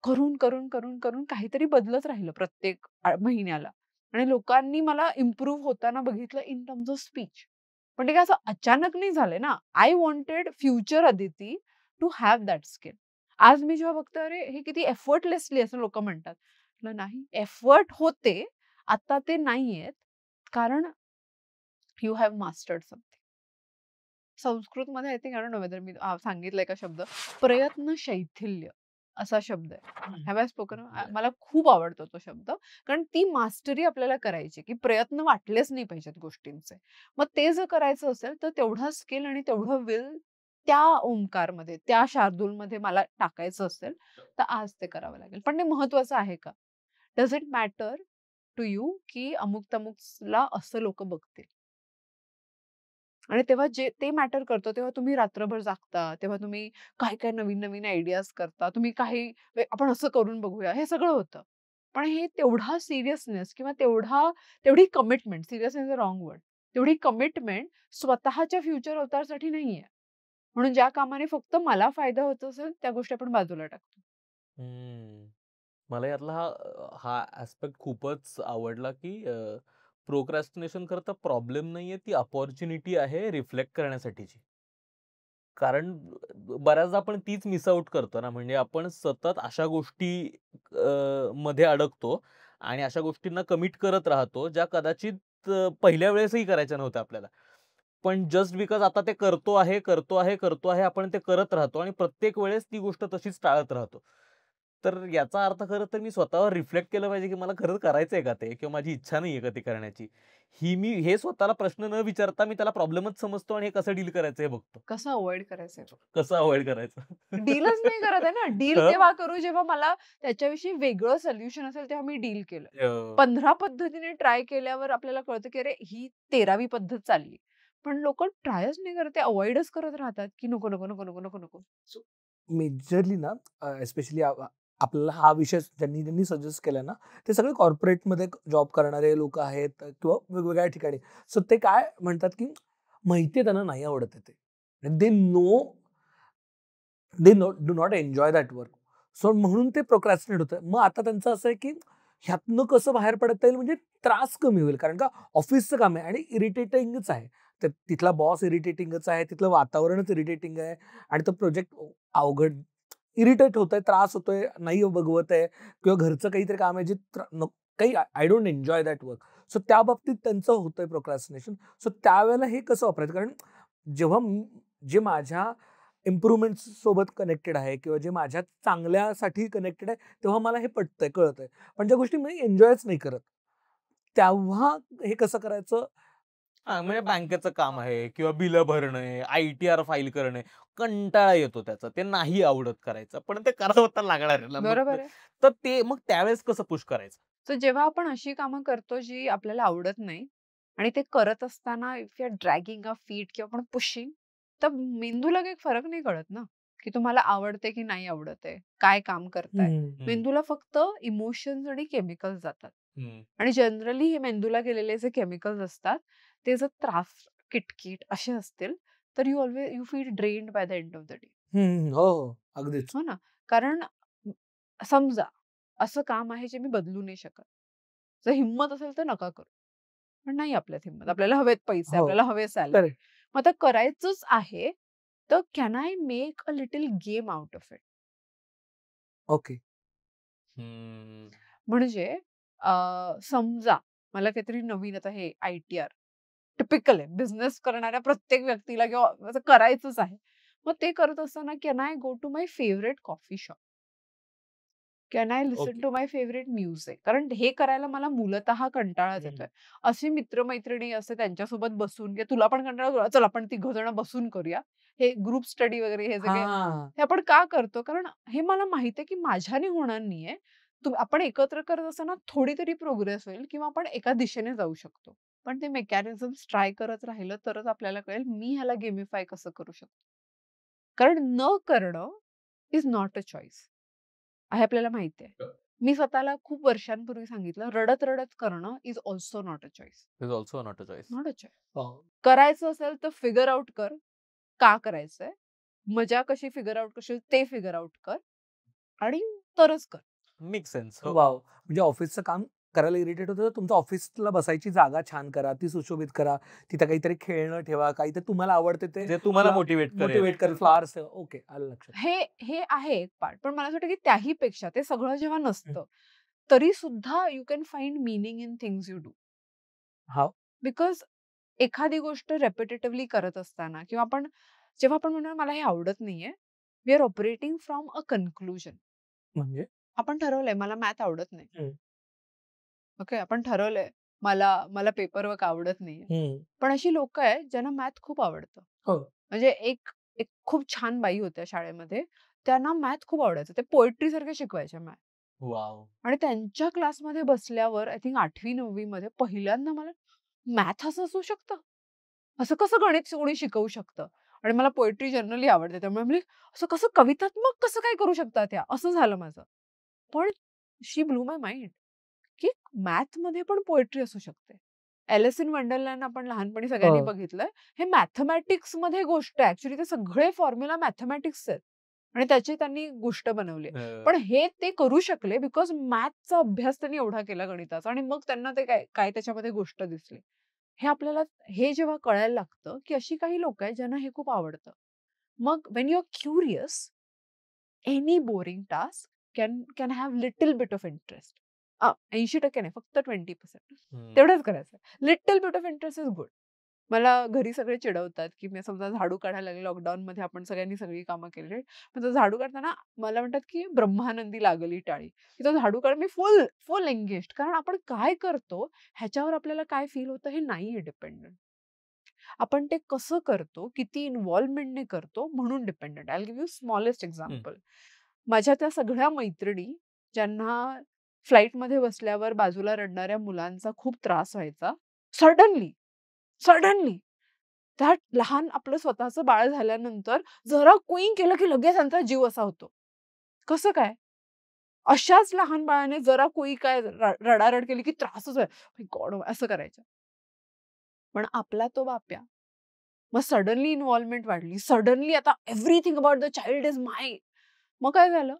A: करून करून करून करून काहीतरी बदलत राहिलं प्रत्येक महिन्याला. आणि लोकांनी मला इम्प्रूव्ह होताना बघितलं इन टर्म्स ऑफ स्पीच. पण ते काय असं अचानक नाही झालंय ना. I wanted future Aditi to have that skill. आज मी जेव्हा बघते अरे हे किती एफर्टलेसली असं लोक म्हणतात. म्हटलं नाही, एफर्ट होते, आता ते नाहीयेत, कारण यू हॅव मास्टर्ड समथिंग. संस्कृतमध्ये I think I don't know whether मी सांगितलंय का शब्द, प्रयत्न शैथिल्य असा शब्द आहे. Have I spoken. मला खूप आवडतो तो शब्द, कारण ती मास्टरी आपल्याला करायची की प्रयत्न वाटलेच नाही पाहिजेत गोष्टींचे. मग ते जर करायचं असेल तर तेवढा स्किल आणि तेवढं विल त्या ओंकारमध्ये, त्या शार्दूलमध्ये मला टाकायचं असेल तर आज ते करावं लागेल. पण ते महत्वाचं आहे का? Does it matter to you की अमुक तमुकला असं लोक बघतील. आणि तेव्हा जे ते मॅटर करतं तेव्हा तुम्ही रात्रभर जागता, तेव्हा तुम्ही काय काय नवीन नवीन आयडियाज करता, तुम्ही काही आपण असं करून बघूया, हे सगळं होतं. पण हे तेवढा सिरियसनेस किंवा तेवढी commitment, seriousness is a wrong word, तेवढी कमिटमेंट स्वतःच्या फ्युचर अवतारसाठी नाहीये. म्हणून ज्या कामाने फक्त मला फायदा होत असेल त्या गोष्टी आपण बाजूला टाकतो.
B: हम्म. मला यातला हा ऍस्पेक्ट खूपच आवडला की प्रोक्रॅस्टिनेशन खरं तर प्रॉब्लेम नाहीये, ती अपॉर्च्युनिटी आहे रिफ्लेक्ट करण्यासाठीची. कारण बऱ्याचदा आपण तीच मिस आउट करतो ना. म्हणजे आपण सतत अशा गोष्टी मध्ये अडकतो आणि अशा गोष्टींना कमिट करत राहतो ज्या कदाचित पहिल्या वेळेसही करायच्या नव्हत्या आपल्याला. पण जस्ट बिकॉज आता ते करतो आहे आपण ते करत राहतो आणि प्रत्येक वेळेस ती गोष्ट तशीच टाळत राहतो. तर याचा अर्थ खरं तर मी स्वतःवर रिफ्लेक्ट केलं पाहिजे की मला खरंच करायचंय का ते, किंवा माझी इच्छा नाहीये का ते करण्याची. मी हे स्वतःला प्रश्न न विचारता मी त्याला प्रॉब्लेमच समजतो आणि हे कसं डील करायचं हे बघतो.
A: कसं अवॉइड करायचंय?
B: कसं अवॉइड करायचं.
A: डीलच नाही करत आहे ना. डील
B: हं.
A: तेव्हा करू जेव्हा मला त्याच्याविषयी वेगळं सोल्युशन असेल तेव्हा मी डील केलं.
B: अ,
A: 15 पद्धतीने ट्राय केल्यावर आपल्याला कळतं की अरे ही 13वी पद्धत चालली. पण लोकं ट्रायच नाही करत, ते अव्हॉइडच करत राहतात की नको, नको, नको, नको, नको, नको.
C: मेजरली ना स्पेशली आपल्याला हा विषय ज्यांनी ज्यांनी सजेस्ट केला ना ते सगळे कॉर्पोरेटमध्ये जॉब करणारे लोक आहेत किंवा वेगवेगळ्या ठिकाणी. सो ते काय म्हणतात की माहिती त्यांना नाही आवडत आहे ते, they know do not enjoy that work. So म्हणून ते प्रोक्रॅस्टिनेट होतं. मग आता त्यांचं असं आहे की ह्यातनं कसं बाहेर पडता येईल म्हणजे त्रास कमी होईल, कारण का ऑफिसचं काम आहे आणि इरिटेटिंगच आहे. तिथला बॉस इरिटेटिंगच आहे, तिथलं वातावरणच इरिटेटिंग आहे आणि तो प्रोजेक्ट अवघड इरिटेट होतोय, त्रास होतोय, नाही बघवत आहे किंवा घरचं काहीतरी काम आहे जे काही I don't enjoy that work. So त्या बाबतीत त्यांचं होतंय प्रोक्रॅस्टिनेशन. सो त्यावेळेला हे कसं वापरायचं, कारण जेव्हा जे माझ्या इम्प्रुव्हमेंट सोबत कनेक्टेड आहे किंवा जे माझ्या चांगल्यासाठी कनेक्टेड आहे तेव्हा मला हे पटतंय, कळतंय. पण ज्या गोष्टी मी एन्जॉयच नाही करत तेव्हा हे कसं करायचं.
B: म्हणजे बँकेचं काम आहे किंवा बिलं भरणे, ITR फाईल करणे, कंटाळा येतो त्याचा, ते नाही आवडत करायचं, पण ते करावं तर लागणार आहे ना.
A: बरोबर आहे.
B: तर ते मग त्यावेळेस कसं पुश करायचं?
A: सो जेव्हा आपण अशी कामं करतो जी आपल्याला आवडत नाही आणि ते करत असताना if you are dragging a feet किंवा आपण पुशिंग, तर मेंदूला काही फरक नाही कळत ना, की तुम्हाला आवडते की नाही आवडत आहे, काय काम करताय. मेंदूला फक्त इमोशन्स आणि केमिकल्स जातात. आणि जनरली हे मेंदूला गेलेले जे केमिकल्स असतात ते जर त्रास, किटकिट असे असतील तर you feel drained by the end of the day.
C: हो हो अगदीच.
A: हो ना. कारण समजा असं काम आहे जे मी बदलू नाही शकत. जर हिंमत असेल तर नका करू. पण नाही आपल्यात हिंमत. आपल्याला हवेत पैसे,
C: हो
A: आपल्याला हवे सॅलरी.
C: करेक्ट.
A: मग आता करायचंच आहे, तर can I make a little game out of it?
C: Okay.
A: म्हणजे समजा मला काहीतरी नवीन आता हे ITR टिपिकल आहे. बिझनेस करणाऱ्या प्रत्येक व्यक्तीला किंवा असं करायचंच आहे. मग ते करत असताना can I go to my favourite coffee shop? Can I listen
D: okay.
A: To my favourite music? कारण हे करायला मला मूलतः कंटाळाच
C: हम्म.
A: येतोय. असे मित्रमैत्रिणी असे त्यांच्यासोबत बसून किंवा तुला पण कंटाळा तुला चल आपण तिघजण बसून करूया. हे ग्रुप स्टडी वगैरे हे सगळे
C: हा
A: हे आपण का करतो? कारण हे मला माहिती आहे की माझ्याने होणार नाहीये. आपण एकत्र करत असताना थोडी तरी प्रोग्रेस होईल किंवा आपण एका दिशेने जाऊ शकतो. पण ते मेकॅनिझम्स ट्राय करत राहिलं तरच आपल्याला कळेल मी ह्याला गेमिफाय कसं करू शकतो. कारण न करणं इज नॉट अ चॉईस. हे आपल्याला माहिती आहे. मी स्वतःला खूप वर्षांपूर्वी सांगितलं, रडत-रडत करणं is also not a choice.
B: Is also not a choice.
A: Not a choice.
C: हो.
A: करायचं असेल तर फिगर आउट कर. का करायचंय? मजा कशी फिगर आउट करशील ते फिगर आउट कर आणि तरच कर.
B: Make sense. हो.
C: वाव म्हणजे ऑफिसचं काम करायला इरिटेट होतं तर तुमच्या ऑफिसला बसायची जागा छान करा, ती सुशोभित करा, तिथं काहीतरी खेळणं ठेवा, काहीतरी तुम्हाला आवडते ते
B: जे तुम्हाला मोटिवेट करेल.
C: मोटिवेट करेल. फ्लावर्स ओके आलं लक्षात.
A: हे आहे एक पार्ट. पण मला असं वाटतं की त्याही पेक्षा ते सगळं जेव्हा नसतं, तरी सुद्धा you can find meaning in things you do.
C: How?
A: Because एखादी गोष्ट रेपिटेटिव्हली करत असताना किंवा जेव्हा आपण म्हणणार मला हे आवडत नाहीये, we are operating from a conclusion.
C: म्हणजे
A: आपण ठरवलंय मला मॅथ आवडत नाही.
C: हम्म.
A: ओके, आपण ठरवलंय मला पेपर वर्क आवडत नाहीये.
C: हम्म.
A: पण अशी लोक आहेत ज्यांना मॅथ खूप आवडतं.
C: हो.
A: म्हणजे एक एक खूप छान बाई होत्या शाळेमध्ये. त्यांना मॅथ खूप आवडायचं. ते पोएट्री सारखे शिकवायच्या मॅथ.
B: वाव.
A: आणि त्यांच्या क्लासमध्ये बसल्यावर आय थिंक 8वी-9वी मध्ये पहिल्यांदा मला मॅथ असं असू शकतं? असं कसं गणित कोणी शिकवू शकतं? आणि मला पोएट्री जनरली आवडते. त्यामुळे मी असं कसं कवितात्मक कसं काय करू शकतात त्या? असं झालं माझं. पण शी ब्लू माय माइंड की मॅथमध्ये पण पोएट्री असू शकते. ॲलिस इन वंडरलँड आपण लहानपणी सगळ्यांनी बघितलंय. हे मॅथमॅटिक्समध्ये गोष्ट आहे. ॲक्चुअली ते सगळे फॉर्म्युला मॅथमॅटिक्स आहेत. आणि त्याची त्यांनी गोष्ट बनवली. पण हे ते करू शकले बिकॉज मॅथचा अभ्यास त्यांनी एवढा केला गणिताचा आणि मग त्यांना ते काय काय त्याच्यामध्ये गोष्ट दिसली. हे जेव्हा कळायला लागतं, की अशी काही लोकं आहेत ज्यांना हे खूप आवडतं. मग when you are curious, any boring task can have little bit of interest. 80% नाही, फक्त 20% तेवढंच करायचं. Little bit of interest is good. मला घरी सगळे चिडवतात, की मी समजा झाडू काढायला लागले लॉकडाऊनमध्ये आपण सगळ्यांनी सगळी कामं केली. पण तो झाडू काढताना मला म्हणतात, की ब्रह्मानंदी लागली टाळी. की तो झाडू काढ मी फुल एंगेज्ड. कारण आपण काय करतो ह्याच्यावर आपल्याला काय फील होतं हे नाहीये डिपेंडंट. आपण ते कसं करतो, किती इन्व्हॉल्वमेंटने करतो म्हणून dependent. I will give you smallest example. माझ्या त्या सगळ्या मैत्रिणी ज्यांना फ्लाईटमध्ये बसल्यावर बाजूला रडणाऱ्या मुलांचा खूप त्रास व्हायचा. सडनली त्यात लहान आपलं स्वतःचं बाळ झाल्यानंतर जरा कुईंग केलं की लगेच त्यांचा जीव असा होतो. कसं काय? अशाच लहान बाळाने जरा कुई काय रडारड केली की त्रासच आहे. माय गॉड असं करायचं. पण आपला तो बाप्या मग सडनली इन्व्हॉल्वमेंट वाढली. सडनली आता everything about the child is my. मग काय झालं?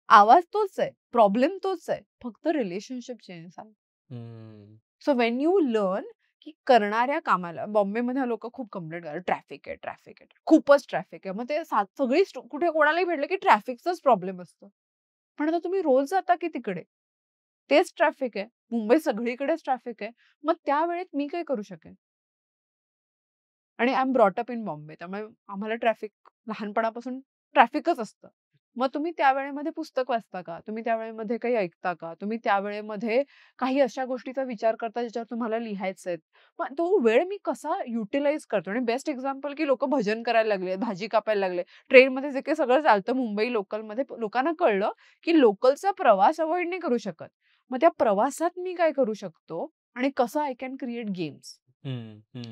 A: आवाज तोच आहे, प्रॉब्लेम तोच आहे. फक्त रिलेशनशिप चेंज झालं. सो व्हेन यू लर्न की करणाऱ्या कामाला बॉम्बेमध्ये लोक खूप कंप्लेंट करतात, ट्रॅफिक आहे, खूपच ट्रॅफिक आहे. मग ते सगळी कुठे कोणालाही भेटलं की ट्रॅफिकचाच प्रॉब्लेम असतो. पण आता तुम्ही रोज जाता की तिकडे तेच ट्रॅफिक आहे. मुंबई सगळीकडेच ट्रॅफिक आहे. मग त्या वेळेत मी काय करू शकेन? आणि I am brought up in Bombay. त्यामुळे आम्हाला ट्रॅफिक लहानपणापासून ट्रॅफिकच असतं. मग तुम्ही त्यावेळेमध्ये पुस्तक वाचता का? तुम्ही त्यावेळेमध्ये काही ऐकता का? तुम्ही त्यावेळेमध्ये काही अशा गोष्टीचा विचार करता ज्याच्यावर तुम्हाला लिहायचंय. मग तो वेळ मी कसा युटिलाइज करतो? आणि बेस्ट एक्झाम्पल की लोकं भजन करायला लागले, भाजी कापायला लागले. ट्रेनमध्ये जे काही सगळं चालतं मुंबई लोकलमध्ये लोकांना कळलं की लोकलचा प्रवास अव्हॉइड नाही करू शकत. मग त्या प्रवासात मी काय करू शकतो? आणि कसं आय कॅन क्रिएट गेम्स.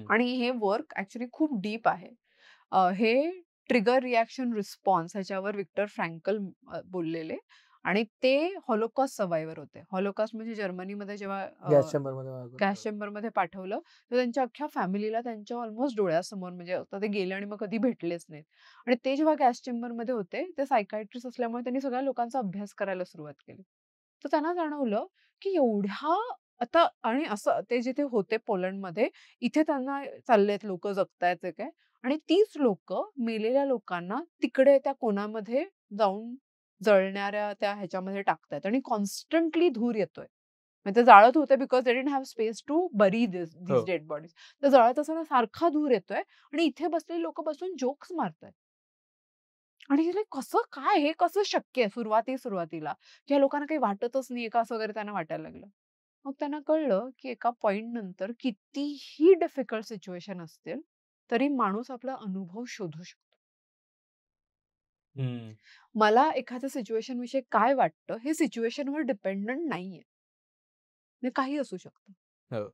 A: आणि हे वर्क ॲक्चुअली खूप डीप आहे. हे ट्रिगर रिॲक्शन रिस्पॉन्स ह्याच्यावर विक्टर फ्रँकल बोललेले आणि ते हॉलोकॉस्ट सर्व्हायव्हर होते. हॉलोकॉस्ट म्हणजे जर्मनीमध्ये जेव्हा गॅस चेंबरमध्ये पाठवलं तर त्यांच्या अख्ख्या फॅमिलीला त्यांच्या ऑलमोस्ट डोळ्यासमोर म्हणजे आता ते गेले आणि मग कधी भेटलेच नाहीत. आणि ते जेव्हा गॅस चेंबरमध्ये होते ते सायकायट्रिस्ट असल्यामुळे त्यांनी सगळ्या लोकांचा अभ्यास करायला सुरुवात केली. तर त्यांना जाणवलं की एवढ्या आता आणि असं ते जिथे होते पोलंडमध्ये इथे त्यांना चाललेत लोक जगतायत ते काय आणि तीच लोक मेलेल्या लोकांना तिकडे त्या कोणामध्ये जाऊन जळणाऱ्या त्या ह्याच्यामध्ये टाकतायत आणि कॉन्स्टंटली धूर येतोय. म्हणजे ते जाळत होते because they didn't have space to bury this
B: हो.
A: Dead bodies. तर जळत असताना सारखा धूर येतोय आणि इथे बसलेली लोक बसून जोक्स मारतायत. आणि कसं काय हे कसं शक्य आहे सुरुवातीला या लोकांना काही वाटतच नाही का असं वगैरे त्यांना वाटायला लागलं. मग त्यांना कळलं की एका पॉइंट नंतर कितीही डिफिकल्ट सिच्युएशन असतील तरी माणूस आपला अनुभव शोधू शकतो.
B: हम्म.
A: मला एखाद्या सिच्युएशन विषयी काय वाटतं हे सिच्युएशनवर डिपेंडंट नाहीये. हे काही असू शकतं.
B: हो.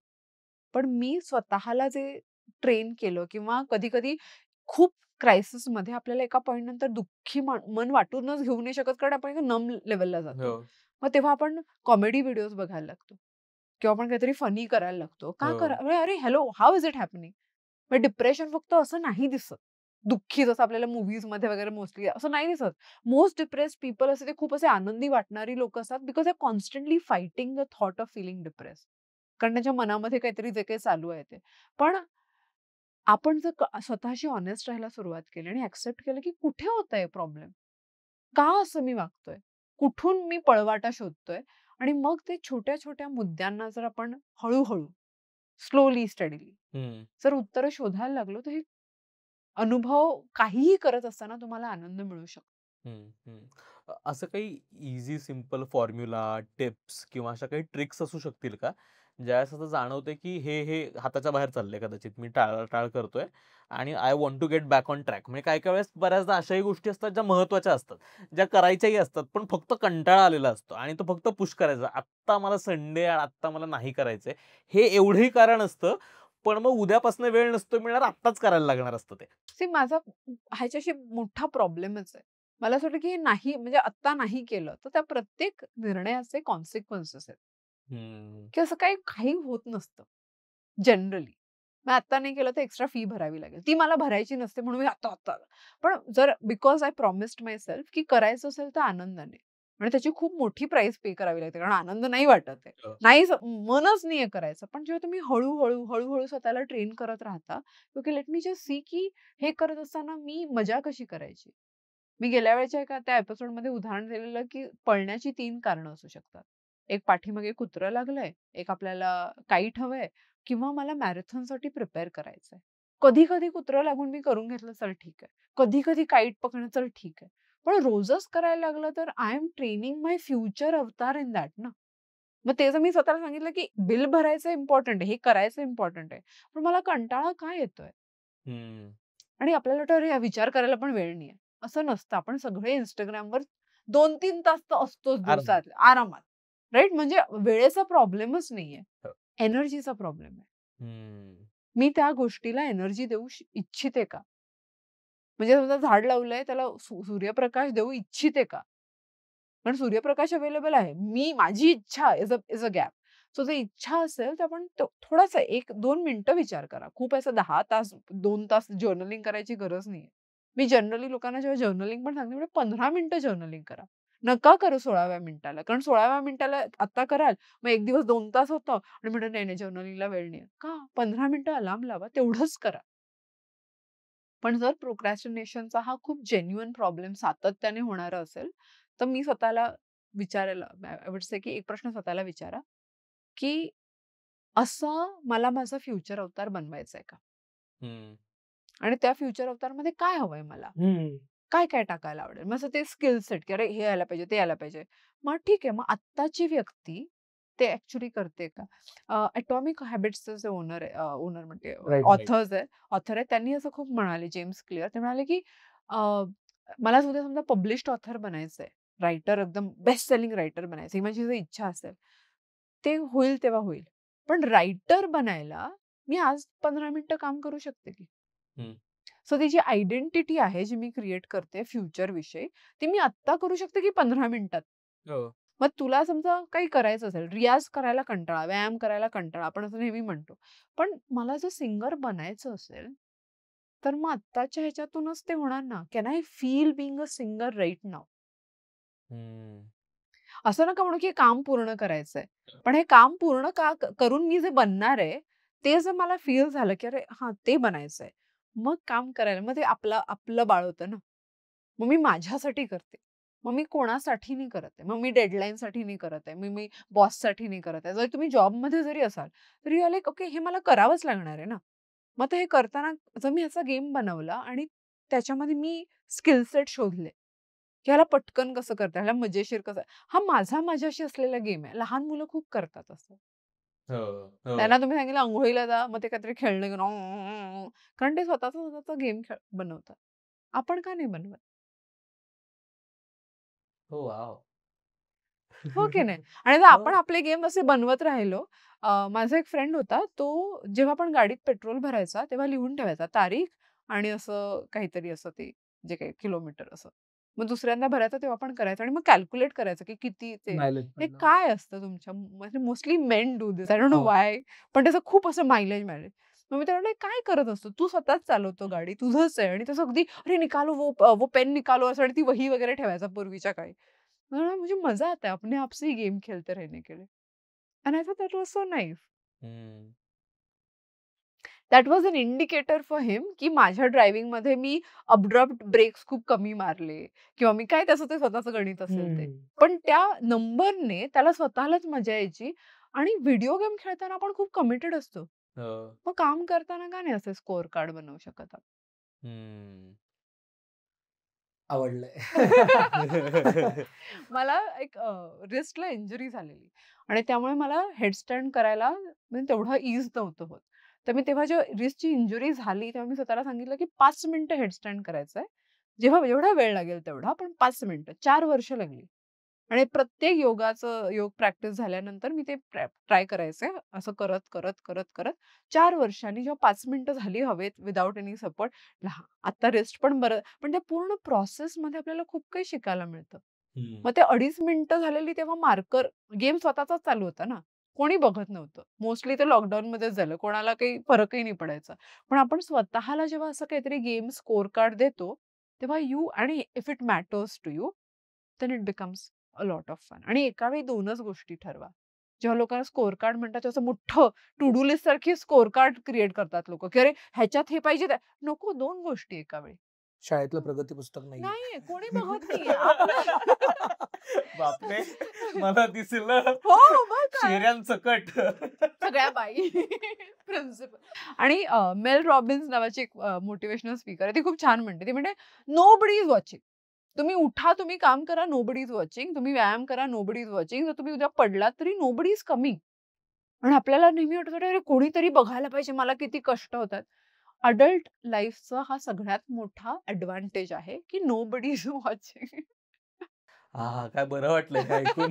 A: पण मी स्वतःला जे ट्रेन केलं किंवा कधी कधी खूप क्रायसिस मध्ये आपल्याला एका पॉइंट नंतर दुःखी मन वाटूनच घेऊ नाही शकत कारण आपण एका नम लेवलला जातो.
B: हो.
A: मग तेव्हा आपण कॉमेडी व्हिडिओज बघायला लागतो किंवा आपण काहीतरी फनी करायला लागतो. का
B: हो.
A: करा अरे hello how is it happening. मग डिप्रेशन फक्त असं नाही दिसत दुःखी जसं आपल्याला मूव्हीज मध्ये वगैरे मोस्टली असं नाही दिसत. मोस्ट डिप्रेस्ड पीपल असे ते खूप असे आनंदी वाटणारी लोक असतात because they constantly fighting the thought of feeling depress. कारण त्यांच्या मनामध्ये काहीतरी जे काही चालू आहे ते. पण आपण जर स्वतःशी ऑनेस्ट राहायला सुरुवात केली आणि ऍक्सेप्ट केलं की कुठे होतंय प्रॉब्लेम, का असं मी वागतोय, कुठून मी पळवाटा शोधतोय आणि मग ते छोट्या छोट्या मुद्द्यांना जर आपण हळूहळू स्लोली स्टडीली
B: हम्म.
A: जर उत्तर शोधायला लागलो तर हे अनुभव काहीही करत असताना तुम्हाला आनंद मिळू शकतो.
B: हम्म, हम्म. असं काही इझी सिम्पल फॉर्म्युला टिप्स किंवा अशा काही ट्रिक्स असू शकतील का ज्यावेळेस असं जाणवते की हे हाताच्या बाहेर चाललंय कदाचित मी टाळ करतोय आणि I want to get back on track. म्हणजे काय वेळेस बऱ्याचदा अशाही गोष्टी असतात ज्या महत्वाच्या असतात ज्या करायच्याही असतात पण फक्त कंटाळा आलेला असतो आणि तो फक्त पुश करायचा आत्ता मला संडे आत्ता मला नाही करायचंय हे एवढंही कारण असतं पण मग उद्यापासून वेळ नसतो मिळणार आत्ताच करायला लागणार असतं ते.
A: माझा ह्याच्याशी मोठा प्रॉब्लेमच आहे. मला असं वाटतं की हे नाही म्हणजे आत्ता नाही केलं तर त्या प्रत्येक निर्णयाचे कॉन्सिक्वेन्सेस आहेत.
B: हम्म.
A: की असं काही होत नसतं जनरली. मग आता नाही केलं तर एक्स्ट्रा फी भरावी लागेल. ती मला भरायची नसते म्हणून मी आता. पण जर because I promised my self की करायचं असेल तर आनंदाने आणि त्याची खूप मोठी प्राइस पे करावी लागते कारण आनंद नाही वाटत आहे.
B: हो.
A: नाही मनच नाहीये करायचं. पण जेव्हा तुम्ही हळूहळू स्वतःला ट्रेन करत राहता okay let me just see की हे करत असताना मी मजा कशी करायची. मी गेल्या वेळेच्या एका त्या एपिसोडमध्ये उदाहरण दिलेलं की पळण्याची 3 कारणं असू शकतात. एक पाठीमागे कुत्रं लागलंय, एक आपल्याला काईट हवंय किंवा मला मॅरेथॉनसाठी प्रिपेअर करायचंय. कधी-कधी कुत्रं लागून मी करून घेतलं चल ठीक आहे. कधी-कधी काईट पकडणं चल ठीक आहे. पण रोजच करायला लागलं तर I am training my future avatar in that ना. मग ते जर मी स्वतःला सांगितलं की बिल भरायचं इम्पॉर्टंट आहे, हे करायचं इम्पॉर्टंट आहे. पण मला कंटाळा का येतोय?
B: हम्म.
A: आणि आपल्याला वाटतं अरे विचार करायला पण वेळ नाहीये. असं नसतं. आपण सगळे Instagramवर 2-3 तास तर असतोच
B: आराम.
A: दिवसात आरामात. राइट? म्हणजे वेळेचा प्रॉब्लेमच नाहीये.
B: हो.
A: एनर्जीचा प्रॉब्लेम आहे.
B: हम्म.
A: मी त्या गोष्टीला एनर्जी देऊ इच्छिते का? म्हणजे समजा झाड लावलंय त्याला सूर्यप्रकाश देऊ इच्छिते का? कारण सूर्यप्रकाश अवेलेबल आहे. माझी इच्छा इज अ गॅप. सो जर इच्छा असेल तर आपण थोडासा 1-2 मिनिटं विचार करा. खूप असं 10 तास, 2 तास जर्नलिंग करायची गरज नाहीये. मी जनरली लोकांना जेव्हा जर्नलिंग पण सांगते, म्हणजे 15 मिनिटं जर्नलिंग करा. नका करू 16व्या मिनिटाला. कारण 16व्या मिनिटाला आता कराल, मग एक दिवस 2 तास होतं आणि म्हणतात नाही, नाही जर्नलिंगला वेळ नाहीये. का? 15 मिनिटं अलार्म लावा. तेवढंच करा. पण जर प्रोक्रॅस्टिनेशनचा हा खूप जेन्युइन प्रॉब्लेम सातत्याने होणारा असेल, तर मी स्वतःला विचारायला आय वुड से की एक प्रश्न स्वतःला विचारा, की असं मला माझा फ्युचर अवतार बनवायचा आहे का?
B: हम्म.
A: आणि त्या फ्युचर अवतारमध्ये काय हवंय मला?
C: हम्म.
A: काय टाकायला आवडेल? मग असं ते स्किल सेट, की अरे हे यायला पाहिजे, ते यायला पाहिजे. मग ठीक आहे, मग आत्ताची व्यक्ती ते ॲक्चुअली करते का? एटॉमिक हॅबिट्सचे जे ओनर म्हणते
C: Right.
A: ऑथर आहे, त्यांनी असं खूप म्हणाले जेम्स क्लिअर. ते म्हणाले, की मला सुद्धा समजा पब्लिश्ड ऑथर बनायचंय. रायटर एकदम बेस्ट सेलिंग रायटर बनायचं ही माझी जर इच्छा असेल, ते होईल तेव्हा होईल. पण रायटर बनायला मी आज 15 मिनिटं काम करू शकते की.
B: हम्म.
A: सो ती जी आयडेंटिटी आहे जी मी क्रिएट करते फ्युचर विषयी ती मी आत्ता करू शकते की 15 मिनिटात.
B: हो.
A: मग तुला समजा काही करायचं असेल, रियाज करायला कंटाळा, व्यायाम करायला कंटाळा, आपण असं नेहमी म्हणतो. पण मला जर सिंगर बनायचं असेल, तर मग आत्ताच्या ह्याच्यातूनच ते होणार ना. Can I feel being a singer right now?
B: हम्म.
A: असं नका म्हणू की हे काम पूर्ण करायचंय. पण हे काम पूर्ण करून मी जे बनणार आहे, ते जर मला फील झालं की अरे हां, ते बनायचंय. मग काम करायला मग ते आपलं बाळ होतं ना. मग मी माझ्यासाठी करते. मग मी कोणासाठी नाही करत आहे, मग मी डेडलाईनसाठी नाही करत आहे, मी बॉससाठी नाही करत आहे. जर तुम्ही जॉबमध्ये जरी असाल तरी यू आर लाईक ओके, हे मला करावंच लागणार आहे ना. मग ते हे करताना जर मी ह्याचा गेम बनवला आणि त्याच्यामध्ये मी स्किल सेट शोधले की ह्याला पटकन कसं करता, ह्याला मजेशीर कसं, हा माझ्याशी असलेला गेम आहे. लहान मुलं खूप करतात असं. त्यांना तुम्ही सांगितलं अंघोळीला जा, मग ते काहीतरी खेळणं घेऊन कारण ते स्वतःचा गेम बनवतात. आपण का नाही बनवत?
B: हो वाव.
A: हो की नाही? आणि जर आपण आपले गेम असे बनवत राहिलो, माझा एक फ्रेंड होता, तो जेव्हा पण गाडीत पेट्रोल भरायचा तेव्हा लिहून ठेवायचा तारीख आणि असं काहीतरी असं ते जे काही किलोमीटर असं. मग दुसऱ्यांदा भरायचा तेव्हा पण करायचं आणि मग कॅल्क्युलेट करायचं की किती ते.
C: मायलेज
A: हे काय असतं तुमच्या, म्हणजे mostly men do this, I don't no
C: हो.
A: व्हाय, पण त्याचं खूप असं मायलेज. मग मी त्याला काय करत असतो, तू स्वतःच चालवतो गाडी, तुझंच आहे, आणि तसं अगदी अरे निकालो वो पेन निकालो असं, आणि ती वही वगैरे ठेवायचा पूर्वीच्या काळी. मुझे मजा आता है अपने आप से ही गेम खेलते रहने के लिए. And I thought that was so nice. That was an indicator for him की माझ्या ड्रायव्हिंगमध्ये मी अब्रप्ट ब्रेक्स खूप कमी मारले किंवा मी काय, त्याचं ते स्वतःचं गणित असेल ते. पण त्या नंबरने त्याला स्वतःलाच मजा यायची. आणि व्हिडिओ गेम खेळताना आपण खूप कमिटेड असतो. मग काम करताना का नाही असे स्कोअर कार्ड बनवू शकत आपण?
C: आवडलंय.
A: मला एक रिस्टला इंजुरी झालेली आणि त्यामुळे मला हेडस्टँड करायला म्हणजे तेवढं ईज नव्हतं होत. तर मी तेव्हा जेव्हा रिस्टची इंजुरी झाली तेव्हा मी स्वतःला सांगितलं की 5 मिनिटं हेडस्टँड करायचंय. जेवढा वेळ लागेल तेवढा, पण 5 मिनिटं. 4 वर्ष लागली. आणि प्रत्येक योग प्रॅक्टिस झाल्यानंतर मी ते ट्राय करायचे. असं करत, करत, करत, करत 4 वर्षांनी जेव्हा 5 मिनिटं झाली हवेत विदाऊट एनी सपोर्ट, आता रेस्ट पण बरं. पण त्या पूर्ण प्रोसेसमध्ये आपल्याला खूप काही शिकायला मिळतं. मग ते 2.5 मिनिटं झालेली तेव्हा मार्कर, गेम स्वतःचाच चालू होता ना. कोणी बघत नव्हतं. मोस्टली ते लॉकडाऊनमध्येच झालं. कोणाला काही फरकही नाही पडायचा. पण आपण स्वतःला जेव्हा असं काहीतरी गेम स्कोर कार्ड देतो, तेव्हा आणि if it matters to you, then it becomes a lot of fun. आणि एका वेळी 2च गोष्टी ठरवा. जेव्हा लोकांना स्कोर कार्ड म्हणतात तेव्हा असं मोठं टू डू लिस्ट सारखी स्कोर कार्ड क्रिएट करतात लोकं, की अरे ह्याच्यात हे पाहिजे, नको, 2 गोष्टी एका वेळी.
C: शाळेतलं प्रगती पुस्तक नाही.
A: नाहीये, कोणी बघत नाहीये. आपलं
B: बापरे, मला दिसलं
A: हो, मग काय?
B: शेऱ्यांसकट.
A: सगळ्या बाई प्रिन्सिपल. आणि मेल रॉबिन्स नावाची एक मोटिवेशनल स्पीकर आहे. ती खूप छान म्हणते. ती म्हणते नोबडी इज वॉचिंग. तुम्ही उठा, तुम्ही काम करा, नोबडी इज वॉचिंग. तुम्ही व्यायाम करा, नोबडी इज वॉचिंग. जर तुम्ही उद्या पडलात तरी नोबडी इज कमिंग. आणि आपल्याला नेहमी वाटतं अरे कोणीतरी बघायला पाहिजे, मला किती कष्ट होतात. अडल्ट लाईफचा हा सगळ्यात मोठा ॲडव्हांटेज आहे की नोबडी इज वॉचिंग.
B: हा, काय बरं वाटलं हे ऐकून.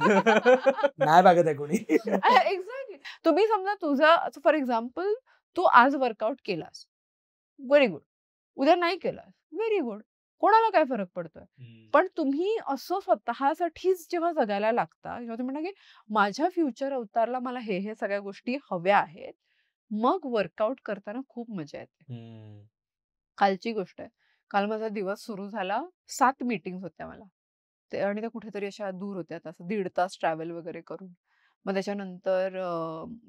C: नाही बघत आहे कोणी.
A: एक्झॅक्टली. तुम्ही समजा तुझा फॉर एक्झाम्पल, तू आज वर्कआउट केलास, व्हेरी गुड. उद्या नाही केलास, व्हेरी गुड. कोणाला काय फरक पडतोय? पण तुम्ही असं स्वतःसाठीच जेव्हा जगायला लागता, जेव्हा तुम्ही म्हणता की माझ्या फ्युचर अवतारला मला हे सगळ्या गोष्टी हव्या आहेत, मग वर्कआउट करताना खूप मजा येते. कालची गोष्ट आहे. काल माझा दिवस सुरू झाला, 7 मीटिंग्स होत्या मला. आणि त्या कुठेतरी अशा दूर होत्या, असं 1.5 तास ट्रॅव्हल वगैरे करून. मग त्याच्यानंतर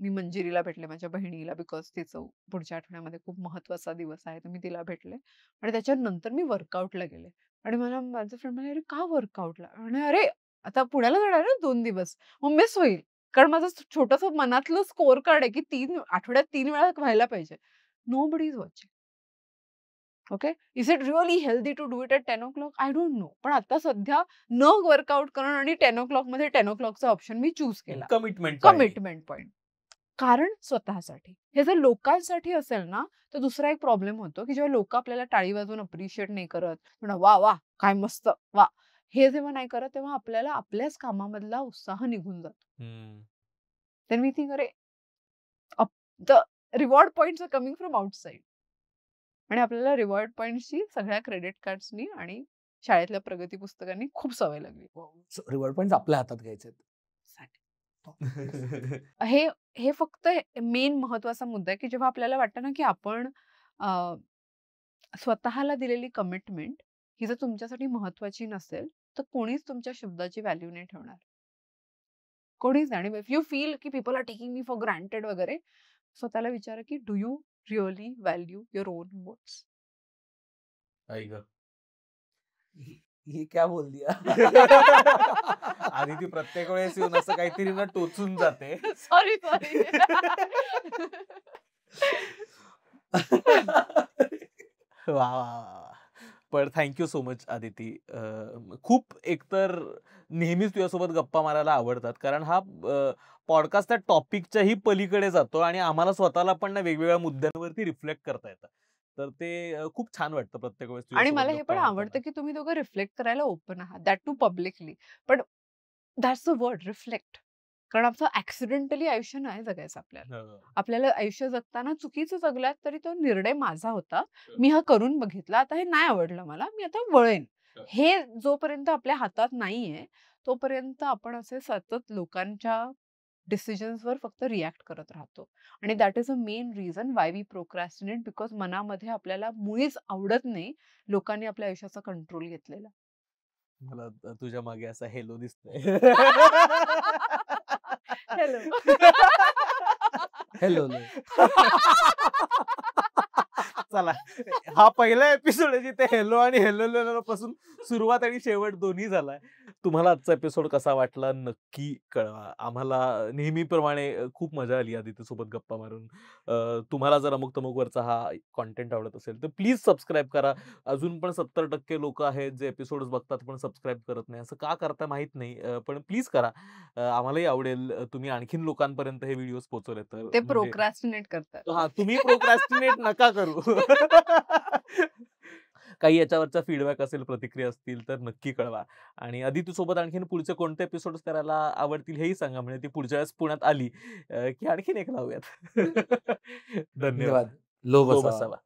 A: मी मंजिरीला भेटले, माझ्या बहिणीला, बिकॉज तिचं पुढच्या आठवड्यामध्ये खूप महत्त्वाचा दिवस आहे, तर मी तिला भेटले. आणि त्याच्यानंतर मी वर्कआउटला गेले. आणि मला माझा फ्रेंड म्हणाले, "अरे का वर्कआउटला?" आणि अरे आता पुण्याला जाणार आहे ना 2 दिवस, मग मिस होईल. कारण माझं छोटंसं मनातलं स्कोर कार्ड आहे की आठवड्यात 3 वेळा व्हायला पाहिजे. Nobody is watching. Okay. Is it really healthy to do it at 10 o'clock? I don't know. पण आता सध्या न वर्कआउट करणं आणि 10 o'clock मध्ये 10 o'clockचा ऑप्शन मी चूज केला.
B: Commitment
A: point. कारण स्वतःसाठी. हे जर लोकांसाठी असेल ना, तर दुसरा एक प्रॉब्लेम होतो की जेव्हा लोक आपल्याला टाळी वाजवून अप्रिशिएट नाही करत, वा वा काय मस्त वा, हे जेव्हा नाही करत, तेव्हा आपल्याला आपल्याच कामामधला उत्साह निघून जातो. तर मी थिंक अरे the reward points are coming from outside. आणि आपल्याला रिवॉर्ड पॉइंट्सची सगळ्या क्रेडिट कार्ड्सनी आणि शाळेतल्या प्रगती पुस्तकांनी खूप सवय लागली.
C: रिवॉर्ड पॉइंट्स आपल्या हातात घ्यायचे.
A: हे फक्त मेन महत्वाचा मुद्दा आहे की जेव्हा आपल्याला वाटतं ना की आपण स्वतःला दिलेली कमिटमेंट ही जर तुमच्यासाठी महत्वाची नसेल, तर कोणीच तुमच्या शब्दाची व्हॅल्यू नाही ठेवणार. कोणीच नाही. आणि इफ यू फील की people are taking me for granted वगैरे, स्वतःला विचारा की do you really value your own words?
B: आई ग.
C: ये क्या बोल दिया.
B: आणि ती प्रत्येक वेळेस येऊन असं काहीतरी ना टोचून जाते.
A: Sorry sorry.
B: वा वा वा. पण थँक्यू सो मच आदिती. खूप एकतर नेहमीच तुझ्यासोबत गप्पा मारायला आवडतात, कारण हा पॉडकास्ट त्या टॉपिकच्याही पलीकडे जातो आणि आम्हाला स्वतःला पण ना वेगवेगळ्या मुद्द्यांवरती रिफ्लेक्ट करता येतं. तर ते खूप छान वाटतं प्रत्येक वेळेस
A: आणि
B: तुझ्यासोबत
A: मला हे
B: गप्पा
A: पण आवडतं
B: मारताना.
A: की तुम्ही दोघं रिफ्लेक्ट करायला ओपन आहात, दॅट टू पब्लिकली. पण दॅट्स द वर्ड, रिफ्लेक्ट. कारण आमचं ऍक्सिडेंटली आयुष्य नाही जगायचं आपल्याला.
B: हो.
A: आपल्याला आयुष्य जगताना चुकीचं जगलात तरी तो निर्णय माझा होता. मी हा करून बघितला. आता हे नाही आवडलं मला, मी आता वळेन. हे जोपर्यंत आपल्या हातात नाहीये तोपर्यंत आपण असे सतत लोकांच्या डिसिजन्सवर फक्त रिॲक्ट करत राहतो. आणि that is a main reason why we procrastinate, because मनामध्ये आपल्याला मुळीच आवडत नाही लोकांनी आपल्या आयुष्याचा कंट्रोल घेतलेला.
B: मला तुझ्या मागे असा हेलो दिसतोय.
A: हॅलो.
C: हेलो.
B: चला, हा पहिला एपिसोड आहे जिथे हेलो आणि हेलो पासून सुरुवात आणि शेवट दोन्ही झालाय. तुम्हाला आजचा एपिसोड कसा वाटला नक्की कळवा. आम्हाला नेहमीप्रमाणे खूप मजा आली आदिती सोबत गप्पा मारून. तुम्हाला जर अमुक तमुक वरचा हा कॉन्टेंट आवडत असेल तर प्लीज सबस्क्राईब करा. अजून पण 70% लोक आहेत जे एपिसोड बघतात पण सबस्क्राईब करत नाही. असं का करता माहित नाही, पण प्लीज करा. आम्हालाही आवडेल तुम्ही आणखीन लोकांपर्यंत हे व्हिडिओ पोहोचवले तर.
A: ते
B: म्हणजे
A: प्रोक्रॅस्टिनेट करतात.
B: हा, तुम्ही प्रोक्रॅस्टिनेट नका करू. काही याच्यावरचा फीडबॅक असेल, प्रतिक्रिया असतील तर नक्की कळवा. आणि आदिती सोबत आणखीन पुढचे कोणते एपिसोड करायला आवडतील हेही सांगा, म्हणजे ती पुढच्या वेळेस पुण्यात आली की आणखीन एक लावूयात. धन्यवाद.
C: लो
B: लो
C: बसावा.
B: बसावा.